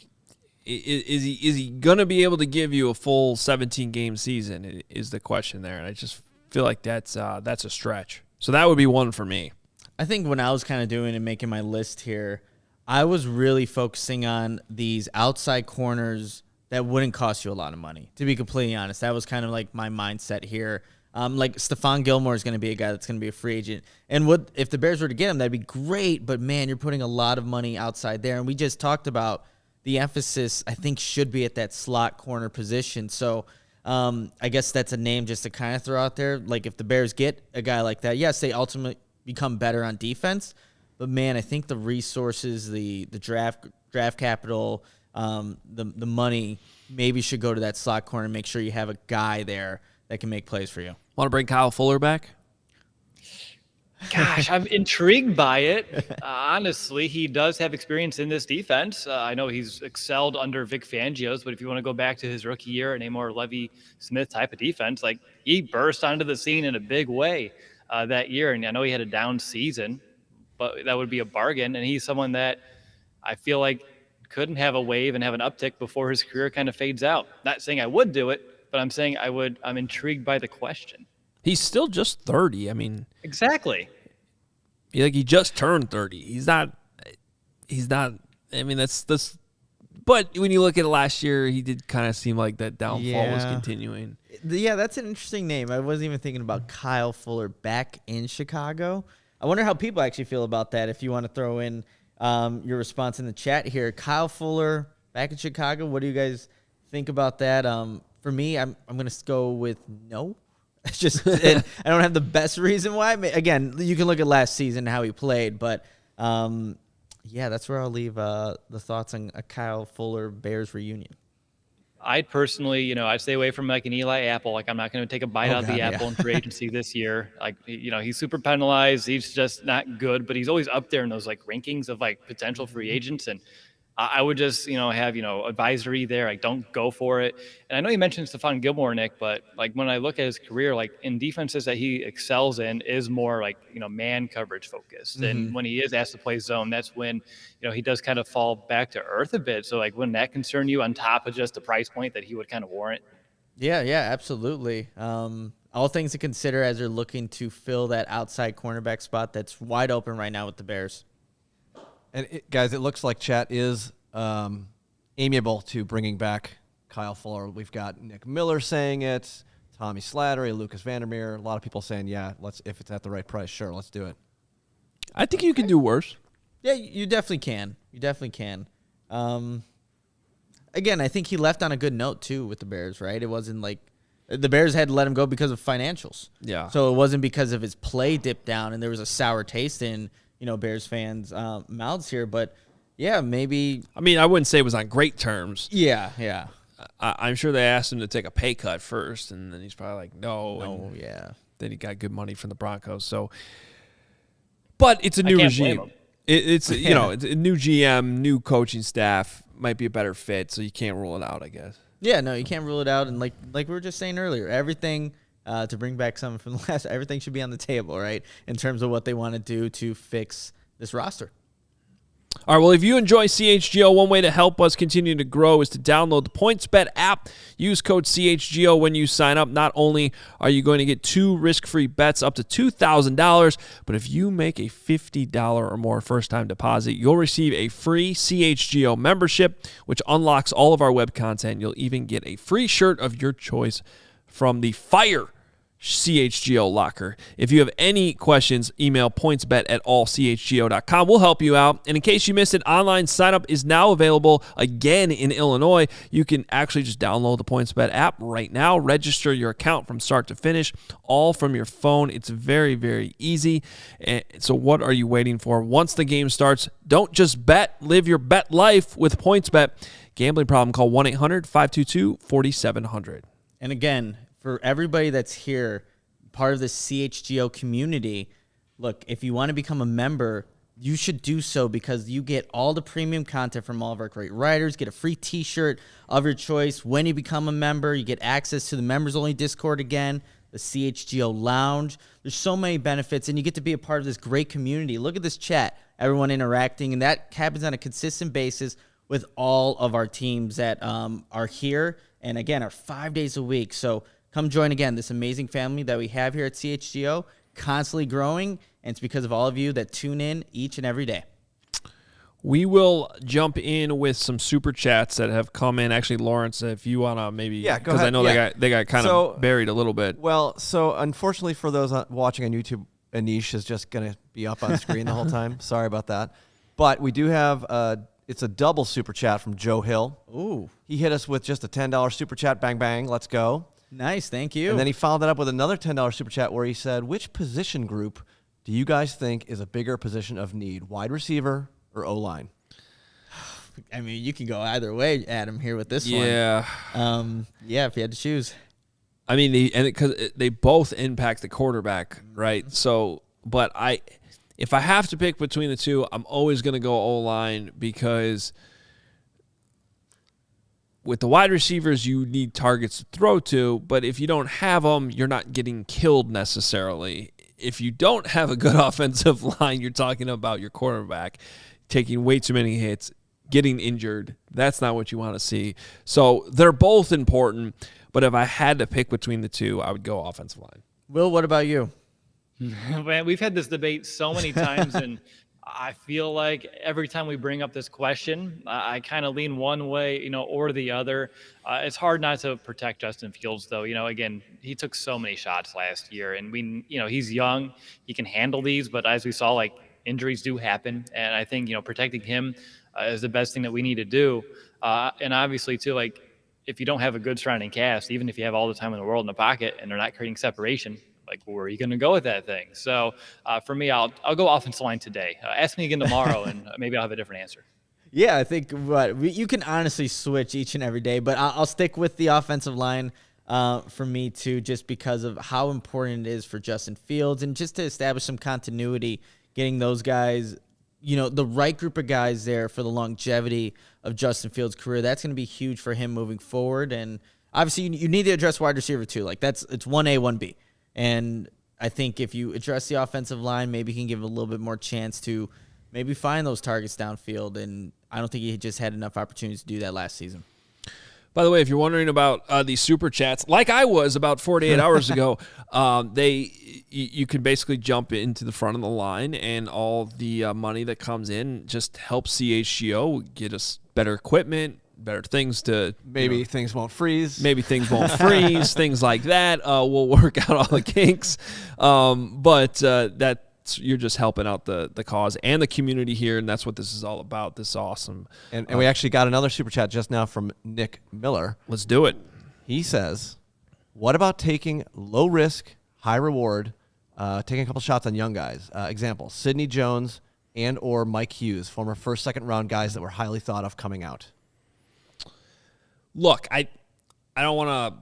he going to be able to give you a full 17-game season is the question there. And I just feel like that's a stretch. So that would be one for me. I think when I was kind of doing and making my list here, I was really focusing on these outside corners that wouldn't cost you a lot of money, to be completely honest. That was kind of like my mindset here. Like Stephon Gilmore is going to be a guy that's going to be a free agent. And if the Bears were to get him, that'd be great. But, man, you're putting a lot of money outside there. And we just talked about the emphasis, I think, should be at that slot corner position. So I guess that's a name just to kind of throw out there. Like if the Bears get a guy like that, yes, they ultimately become better on defense. But, man, I think the resources, the draft capital, the money maybe should go to that slot corner and make sure you have a guy there that can make plays for you. Want to bring Kyle Fuller back? Gosh, I'm intrigued by it. Honestly, he does have experience in this defense. I know he's excelled under Vic Fangio's, but if you want to go back to his rookie year and a more Levy Smith type of defense, like he burst onto the scene in a big way that year. And I know he had a down season, but that would be a bargain. And he's someone that I feel like couldn't have a wave and have an uptick before his career kind of fades out. Not saying I would do it, but I'm saying I would. I'm intrigued by the question. He's still just 30. I mean, exactly. He just turned 30. He's not. I mean, that's. But when you look at it last year, he did kind of seem like that downfall was continuing. Yeah, that's an interesting name. I wasn't even thinking about Kyle Fuller back in Chicago. I wonder how people actually feel about that. If you want to throw in your response in the chat here, Kyle Fuller back in Chicago. What do you guys think about that? For me, I'm going to go with no. It's just I don't have the best reason why. Again, you can look at last season how he played, but Yeah, that's where I'll leave the thoughts on a Kyle Fuller Bears reunion. I'd personally, I'd stay away from like an Eli Apple. Like, I'm not going to take a bite out of the apple in free agency this year. Like, he's super penalized. He's just not good, but he's always up there in those like rankings of like potential free agents. And I would just, have, advisory there. Like, don't go for it. And I know you mentioned Stephon Gilmore, Nick, but like when I look at his career, like in defenses that he excels in is more like, man coverage focused. And when he is asked to play zone, that's when, he does kind of fall back to earth a bit. So like, wouldn't that concern you on top of just the price point that he would kind of warrant? Yeah, absolutely. All things to consider as they're looking to fill that outside cornerback spot that's wide open right now with the Bears. And guys, it looks like chat is amiable to bringing back Kyle Fuller. We've got Nick Miller saying it, Tommy Slattery, Lucas Vandermeer. A lot of people saying, yeah, if it's at the right price, sure, let's do it. I think you can do worse. Yeah, you definitely can. Again, I think he left on a good note too with the Bears, right? It wasn't like the Bears had to let him go because of financials. Yeah. So it wasn't because of his play dipped down and there was a sour taste in Bears fans' mouths here, but yeah, maybe. I mean, I wouldn't say it was on great terms. Yeah. I'm sure they asked him to take a pay cut first, and then he's probably like, no. Oh, yeah. Then he got good money from the Broncos. So, but it's a new regime. It's it's a new GM, new coaching staff, might be a better fit. So you can't rule it out, I guess. Yeah, no, you can't rule it out. And like we were just saying earlier, everything. To bring back some from the last, everything should be on the table, right? In terms of what they want to do to fix this roster. All right, well, if you enjoy CHGO, one way to help us continue to grow is to download the PointsBet app. Use code CHGO when you sign up. Not only are you going to get 2 risk-free bets up to $2,000, but if you make a $50 or more first-time deposit, you'll receive a free CHGO membership, which unlocks all of our web content. You'll even get a free shirt of your choice from the Fire CHGO locker. If you have any questions, email pointsbet@allchgo.com. We'll help you out. And in case you missed it, online sign-up is now available again in Illinois. You can actually just download the PointsBet app right now. Register your account from start to finish, all from your phone. It's very, very easy. And so what are you waiting for? Once the game starts, don't just bet. Live your bet life with PointsBet. Gambling problem, call 1-800-522-4700. And again, for everybody that's here, part of the CHGO community, look, if you want to become a member, you should do so because you get all the premium content from all of our great writers, get a free t-shirt of your choice. When you become a member, you get access to the members-only Discord again, the CHGO Lounge. There's so many benefits, and you get to be a part of this great community. Look at this chat, everyone interacting, and that happens on a consistent basis with all of our teams that are here, and again, are 5 days a week. So come join, again, this amazing family that we have here at CHGO, constantly growing, and it's because of all of you that tune in each and every day. We will jump in with some super chats that have come in. Actually, Lawrence, if you want to maybe, go because ahead. I know they got kind of buried a little bit. Well, so unfortunately for those watching on YouTube, Anish is just going to be up on screen the whole time. Sorry about that. But we do have it's a double super chat from Joe Hill. Ooh. He hit us with just a $10 super chat. Bang, bang. Let's go. Nice, thank you. And then he followed that up with another $10 super chat where he said, which position group do you guys think is a bigger position of need, wide receiver or O-line? I mean, you can go either way, Adam, here with this one. Yeah. Yeah, if you had to choose. I mean, because they both impact the quarterback, right? So, but if I have to pick between the two, I'm always going to go O-line because with the wide receivers, you need targets to throw to, but if you don't have them, you're not getting killed necessarily. If you don't have a good offensive line, you're talking about your quarterback taking way too many hits, getting injured. That's not what you want to see. So they're both important, but if I had to pick between the two, I would go offensive line. Will, what about you? Man, we've had this debate so many times, and I feel like every time we bring up this question, I kind of lean one way, or the other. It's hard not to protect Justin Fields, though. Again, he took so many shots last year, and he's young, he can handle these, but as we saw, like, injuries do happen, and I think protecting him is the best thing that we need to do. And obviously, too, like, if you don't have a good surrounding cast, even if you have all the time in the world in the pocket and they're not creating separation, like, where are you going to go with that thing? So for me, I'll go offensive line today. Ask me again tomorrow, and maybe I'll have a different answer. Yeah, I think you can honestly switch each and every day, but I'll stick with the offensive line for me too, just because of how important it is for Justin Fields and just to establish some continuity, getting those guys, the right group of guys there for the longevity of Justin Fields' career. That's going to be huge for him moving forward. And obviously you need to address wide receiver too. Like it's 1A, 1B. And I think if you address the offensive line, maybe you can give a little bit more chance to maybe find those targets downfield. And I don't think he just had enough opportunities to do that last season. By the way, if you're wondering about these super chats, like I was about 48 hours ago, you can basically jump into the front of the line, and all the money that comes in just helps CHGO get us better equipment, better things to maybe things won't freeze. Maybe things won't freeze, things like that. We'll work out all the kinks, but you're just helping out the cause and the community here, and that's what this is all about. This is awesome. And we actually got another super chat just now from Nick Miller. Let's do it. He says, what about taking low risk, high reward, taking a couple shots on young guys? Example, Sidney Jones and or Mike Hughes, former first, second round guys that were highly thought of coming out. Look, I don't want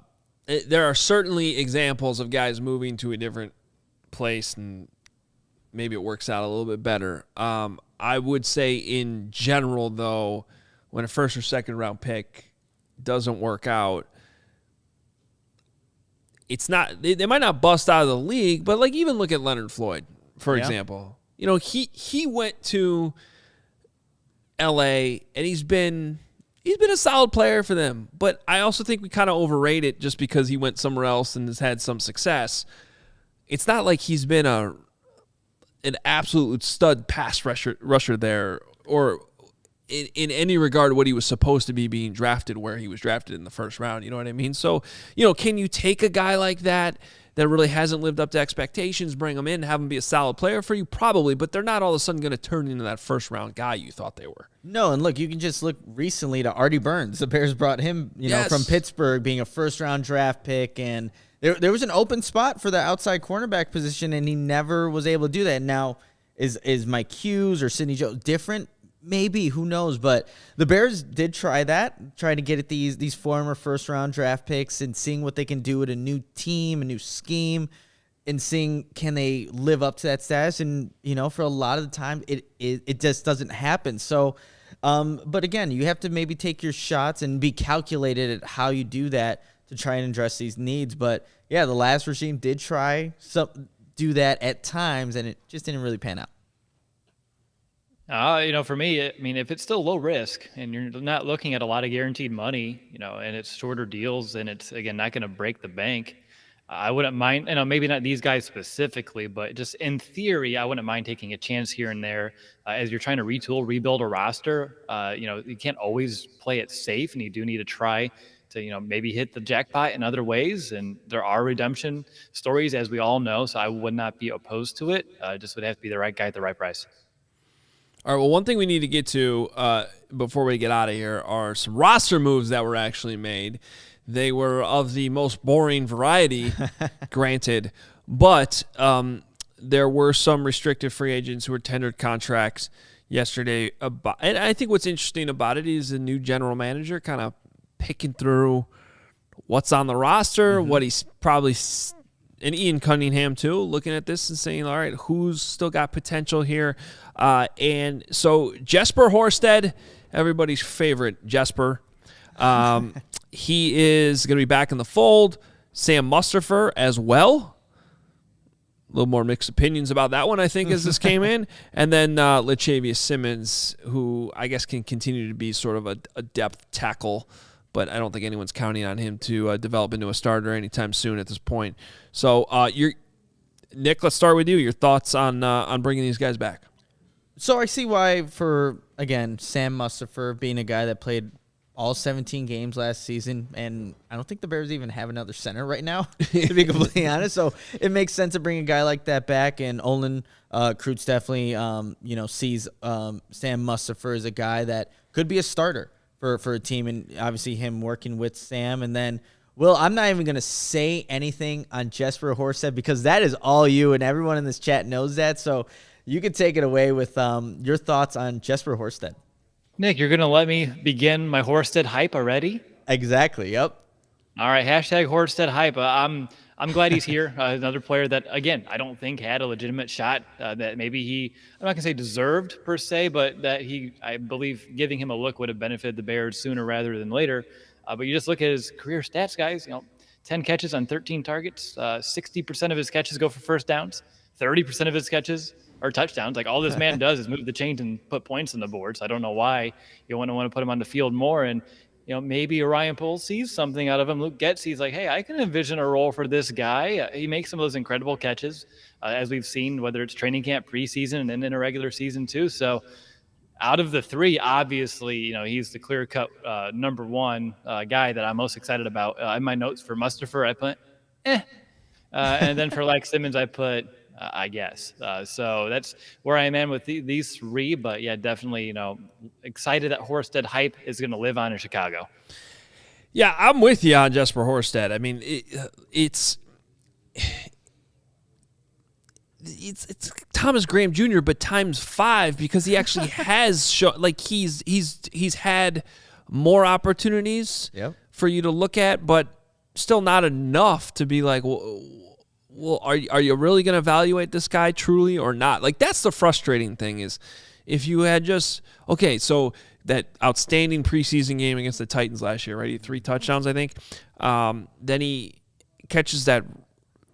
to – there are certainly examples of guys moving to a different place and maybe it works out a little bit better. I would say in general, though, when a first or second round pick doesn't work out, it's not. They might not bust out of the league, but like even look at Leonard Floyd, for example. He went to L.A. and he's been a solid player for them. But I also think we kind of overrate it just because he went somewhere else and has had some success. It's not like he's been an absolute stud pass rusher there, or in any regard what he was supposed to be being drafted where he was drafted in the first round. You know what I mean? So, can you take a guy like that really hasn't lived up to expectations, bring him in, have him be a solid player for you? Probably, but they're not all of a sudden going to turn into that first round guy you thought they were. No, and look, you can just look recently to Artie Burns. The Bears brought him, from Pittsburgh, being a first round draft pick, and there was an open spot for the outside cornerback position, and he never was able to do that. Now, is Mike Hughes or Sidney Jones different? Maybe, who knows? But the Bears did try to get at these former first-round draft picks and seeing what they can do with a new team, a new scheme, and seeing can they live up to that status. And, for a lot of the time, it just doesn't happen. So, but again, you have to maybe take your shots and be calculated at how you do that to try and address these needs. But yeah, the last regime did try do that at times, and it just didn't really pan out. For me, if it's still low risk and you're not looking at a lot of guaranteed money, and it's shorter deals and it's, again, not going to break the bank, I wouldn't mind, maybe not these guys specifically, but just in theory, I wouldn't mind taking a chance here and there as you're trying to rebuild a roster. You can't always play it safe, and you do need to try to, maybe hit the jackpot in other ways. And there are redemption stories, as we all know, so I would not be opposed to it. Just would have to be the right guy at the right price. All right, well, one thing we need to get to before we get out of here are some roster moves that were actually made. They were of the most boring variety, granted, but there were some restricted free agents who were tendered contracts yesterday. And I think what's interesting about it is the new general manager kind of picking through what's on the roster, what he's probably – and Ian Cunningham, too, looking at this and saying, all right, who's still got potential here? And so Jesper Horsted, everybody's favorite Jesper, he is going to be back in the fold. Sam Mustafer as well. A little more mixed opinions about that one, I think, as this came in. And then Latavius Simmons, who I guess can continue to be sort of a depth tackle, but I don't think anyone's counting on him to develop into a starter anytime soon at this point. So, Nick, let's start with you. Your thoughts on bringing these guys back. So I see why for, again, Sam Mustafer being a guy that played all 17 games last season, and I don't think the Bears even have another center right now, to be completely honest. So it makes sense to bring a guy like that back, and Olin Kreutz definitely, sees Sam Mustafer as a guy that could be a starter for a team, and obviously him working with Sam. And then Will, I'm not even going to say anything on Jesper Horsted because that is all you, and everyone in this chat knows that. So you can take it away with your thoughts on Jesper Horsted. Nick, you're going to let me begin my Horsted hype already? Exactly, yep. All right, hashtag Horsted hype. I'm glad he's here. Another player that, again, I don't think had a legitimate shot that maybe I'm not going to say deserved per se, but that I believe giving him a look would have benefited the Bears sooner rather than later. But you just look at his career stats, guys, 10 catches on 13 targets, 60% of his catches go for first downs, 30% of his catches are touchdowns. Like all this man does is move the chains and put points on the board. So I don't know why you want to put him on the field more. And maybe Orion Poole sees something out of him. Luke Getsy's like, hey, I can envision a role for this guy. He makes some of those incredible catches, as we've seen, whether it's training camp, preseason, and then in a regular season too. So out of the three, obviously, he's the clear-cut number one guy that I'm most excited about. In my notes for Mustafa, I put, and then for Lex Simmons, I put, I guess. So that's where I am with these three. But, yeah, definitely, excited that Horsted hype is going to live on in Chicago. Yeah, I'm with you on Jesper Horsted. I mean, it's Thomas Graham Jr., but times 5 because he actually has shown, like he's had more opportunities for you to look at, but still not enough to be like, well, are you really going to evaluate this guy truly or not? Like that's the frustrating thing is if you had so that outstanding preseason game against the Titans last year, right? He had 3 touchdowns, I think. Then he catches that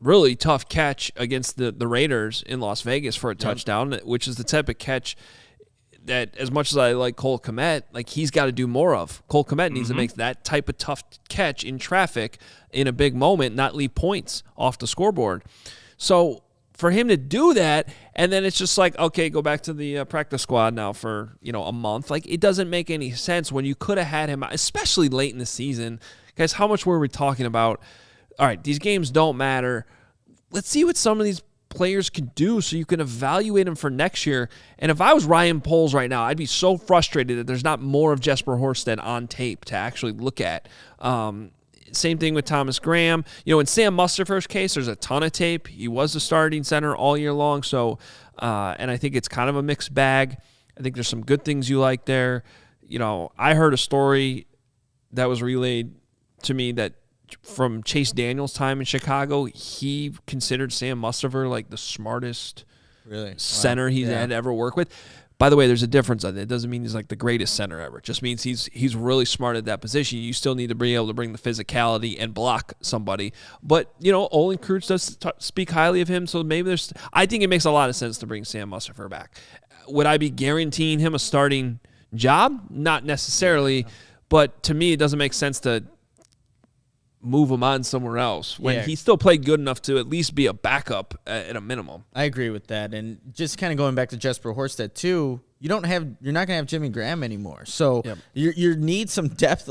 really tough catch against the Raiders in Las Vegas for a touchdown, which is the type of catch that, as much as I like Cole Kmet, like he's got to do more of. Cole Kmet needs to make that type of tough catch in traffic in a big moment, not leave points off the scoreboard. So for him to do that, and then it's just like, okay, go back to the practice squad now for a month. Like it doesn't make any sense when you could have had him, especially late in the season. Guys, how much were we talking about? All right, these games don't matter. Let's see what some of these players can do so you can evaluate them for next year. And if I was Ryan Poles right now, I'd be so frustrated that there's not more of Jesper Horsted on tape to actually look at. Same thing with Thomas Graham. In Sam Mustafa's case, there's a ton of tape. He was the starting center all year long. So, and I think it's kind of a mixed bag. I think there's some good things you like there. I heard a story that was relayed to me that from Chase Daniel's time in Chicago, he considered Sam Mustafa like the smartest center he's had to ever work with. By the way, there's a difference on it. It doesn't mean he's like the greatest center ever. It just means he's really smart at that position. You still need to be able to bring the physicality and block somebody. But, Olin Kreutz does speak highly of him, so maybe I think it makes a lot of sense to bring Sam Mustafa back. Would I be guaranteeing him a starting job? Not necessarily, but to me it doesn't make sense to move him on somewhere else when he still played good enough to at least be a backup at a minimum. I agree with that. And just kind of going back to Jesper Horsted too, you're not going to have Jimmy Graham anymore. So you need some depth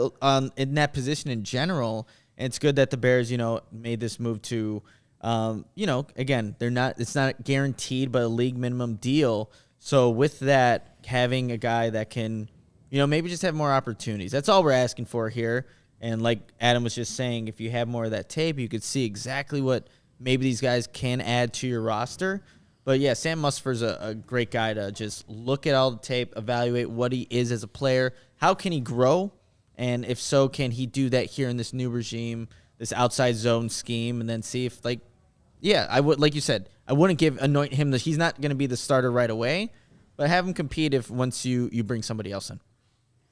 in that position in general. And it's good that the Bears, made this move to, again, it's not guaranteed, but a league minimum deal. So with that, having a guy that can, maybe just have more opportunities. That's all we're asking for here. And like Adam was just saying, if you have more of that tape, you could see exactly what maybe these guys can add to your roster. But, yeah, Sam Mustafa's a great guy to just look at all the tape, evaluate what he is as a player. How can he grow? And if so, can he do that here in this new regime, this outside zone scheme, and then see if, I would, like you said, I wouldn't anoint him. He's not going to be the starter right away, but have him compete once you bring somebody else in.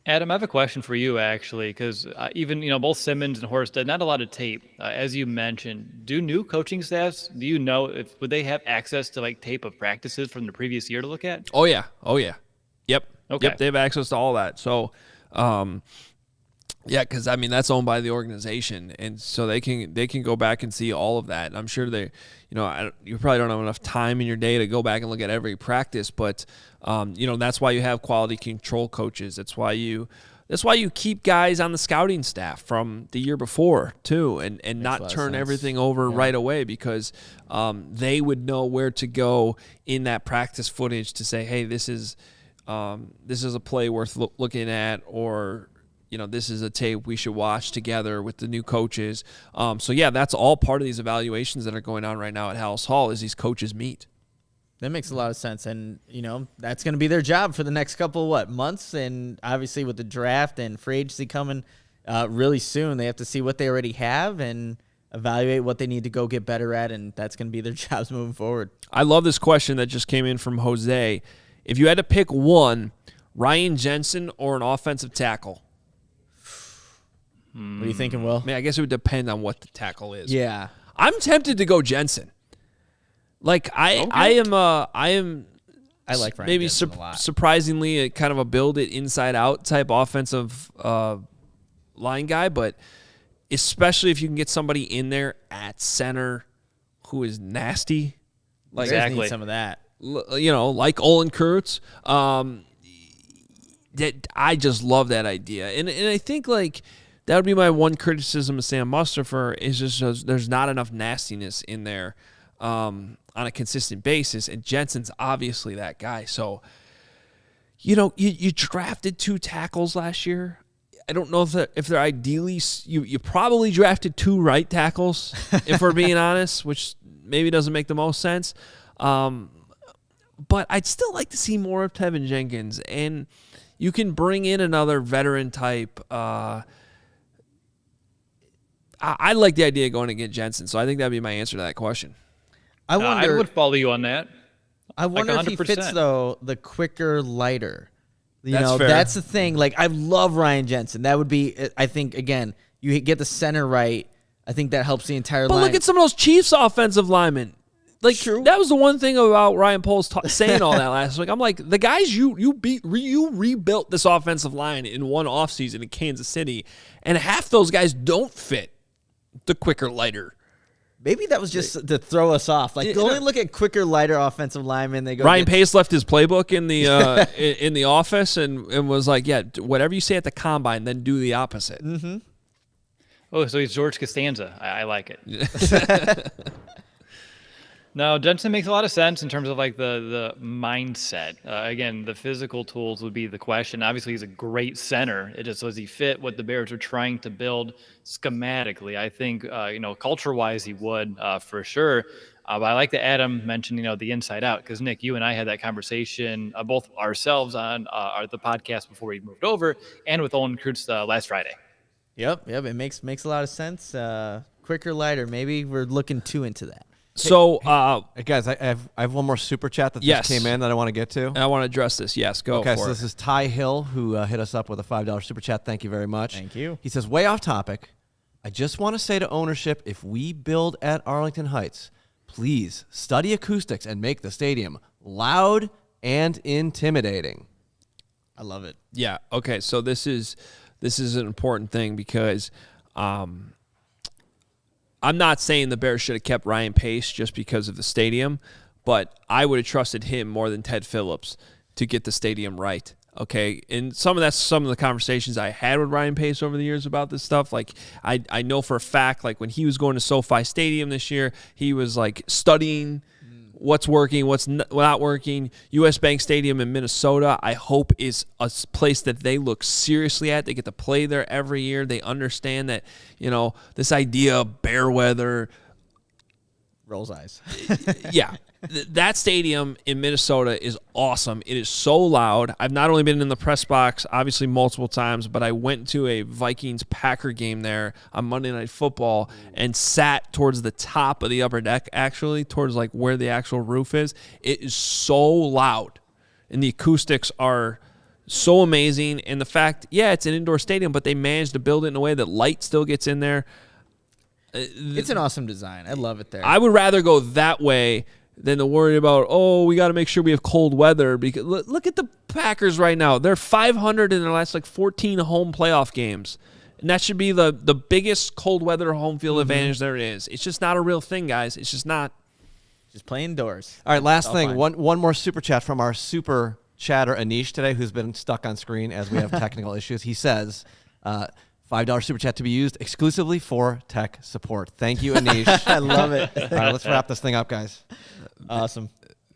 Adam, I have a question for you, actually, because even, both Simmons and Horsted, not a lot of tape. As you mentioned, do new coaching staffs, would they have access to, tape of practices from the previous year to look at? Oh, yeah. Yep. Okay. Yep, they have access to all that. So, because, that's owned by the organization, and so they can go back and see all of that. And I'm sure they, you probably don't have enough time in your day to go back and look at every practice, but that's why you have quality control coaches. That's why you keep guys on the scouting staff from the year before too, and not turn everything over right away, because they would know where to go in that practice footage to say, hey, this is a play worth looking at, or this is a tape we should watch together with the new coaches. So yeah, that's all part of these evaluations that are going on right now at Hallis Hall is these coaches meet. That makes a lot of sense. And, that's going to be their job for the next couple, months. And obviously with the draft and free agency coming really soon, they have to see what they already have and evaluate what they need to go get better at. And that's going to be their jobs moving forward. I love this question that just came in from Jose. If you had to pick one, Ryan Jensen or an offensive tackle? What are you thinking, Will? I guess it would depend on what the tackle is. Yeah. I'm tempted to go Jensen. Like I am I like Ryan maybe Jensen a lot. surprisingly a kind of a build it inside out type offensive line guy, but especially if you can get somebody in there at center who is nasty, Like Exactly. some of that. Like Olin Kurtz. That I just love that idea, and I think like that would be my one criticism of Sam Mustafa is just there's not enough nastiness in there on a consistent basis, and Jensen's obviously that guy. So, you drafted 2 tackles last year. I don't know if they're ideally you probably drafted 2 right tackles if we're being honest, which maybe doesn't make the most sense. But I'd still like to see more of Tevin Jenkins, and you can bring in another veteran type. I like the idea of going to get Jensen, so I think that'd be my answer to that question. I wonder. I would follow you on that. I wonder like if he fits 100%. though the quicker, lighter. That's fair. That's the thing. Like I love Ryan Jensen. That would be. I think again, you get the center right. I think that helps the entire But line. look at some of those Chiefs offensive linemen. Like True. that was the one thing about Ryan Poles saying all that last week. I'm like, the guys you rebuilt this offensive line in one offseason in Kansas City, and half those guys don't fit the quicker, lighter. Maybe that was just to throw us off. Like, go and look at quicker, lighter offensive linemen. They go. Ryan Pace left his playbook in the in the office and was like, yeah, whatever you say at the combine, then do the opposite. Mm-hmm. Oh, so he's George Costanza. I like it. No, Jensen makes a lot of sense in terms of like the mindset. Again, the physical tools would be the question. Obviously, he's a great center. It just does he fit what the Bears are trying to build schematically? I think culture-wise he would for sure. But I like that Adam mentioned the inside out because Nick, you and I had that conversation both ourselves on the podcast before we moved over, and with Olin Kurtz last Friday. Yep. It makes a lot of sense. Quicker, lighter. Maybe we're looking too into that. So, Hey, guys, I have one more super chat that Yes. just came in that I want to get to. I want to address this. Yes, go Okay, for so it. this is Ty Hill, who hit us up with a $5 super chat. Thank you very much. Thank you. He says, way off topic, I just want to say to ownership, if we build at Arlington Heights, please study acoustics and make the stadium loud and intimidating. I love it. Yeah. Okay. So this is an important thing because I'm not saying the Bears should have kept Ryan Pace just because of the stadium, but I would have trusted him more than Ted Phillips to get the stadium right. Okay. And some of the conversations I had with Ryan Pace over the years about this stuff. Like I know for a fact, like when he was going to SoFi Stadium this year, he was like studying what's working, what's not working. US Bank Stadium in Minnesota, I hope, is a place that they look seriously at. They get to play there every year. They understand that, this idea of bear weather. Rolls eyes. Yeah. That stadium in Minnesota is awesome. It is so loud. I've not only been in the press box, obviously multiple times, but I went to a Vikings-Packer game there on Monday Night Football and sat towards the top of the upper deck, actually, towards like where the actual roof is. It is so loud, and the acoustics are so amazing. And the fact, it's an indoor stadium, but they managed to build it in a way that light still gets in there. It's an awesome design. I love it there. I would rather go that way than to worry about, we got to make sure we have cold weather. Because look at the Packers right now. They're 500 in their last 14 home playoff games. And that should be the biggest cold weather home field advantage there is. It's just not a real thing, guys. It's just not. Just play indoors. All right, last thing. fine. One more super chat from our super chatter, Anish, today, who's been stuck on screen as we have technical issues. He says, $5 super chat to be used exclusively for tech support. Thank you, Anish. I love it. All right, let's wrap this thing up, guys. Awesome.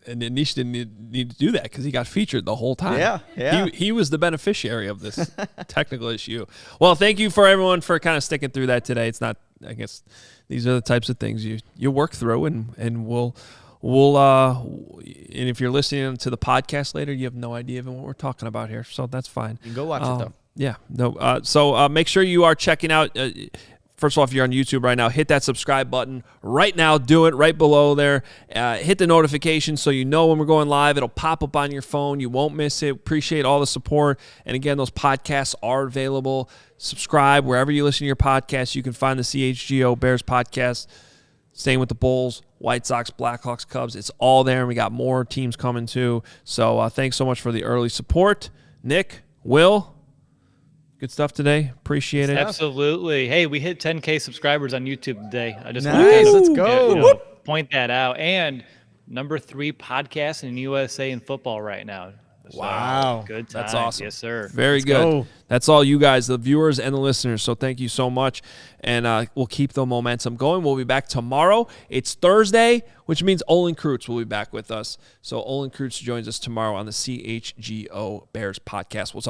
And Anish didn't need to do that because he got featured the whole time. Yeah. He was the beneficiary of this technical issue. Well, thank you for everyone for kind of sticking through that today. It's not, I guess, these are the types of things you work through, and we'll and if you're listening to the podcast later, you have no idea even what we're talking about here, so that's fine. You can go watch it though. Yeah, no. So make sure you are checking out. First of all, if you're on YouTube right now, hit that subscribe button right now. Do it right below there. Hit the notification so you know when we're going live. It'll pop up on your phone. You won't miss it. Appreciate all the support. And again, those podcasts are available. Subscribe wherever you listen to your podcasts. You can find the CHGO Bears Podcast. Staying with the Bulls, White Sox, Blackhawks, Cubs. It's all there, and we got more teams coming too. So thanks so much for the early support. Nick, Will, good stuff today. Appreciate it. Absolutely. Hey, we hit 10K subscribers on YouTube today. I just Nice. want Let's to go. point that out. And number 3 podcast in USA in football right now. So, Wow. Good times. That's awesome. Yes, sir. Very good. go. That's all you guys, the viewers and the listeners. So thank you so much. And we'll keep the momentum going. We'll be back tomorrow. It's Thursday, which means Olin Kreutz will be back with us. So Olin Kreutz joins us tomorrow on the CHGO Bears Podcast. We'll talk.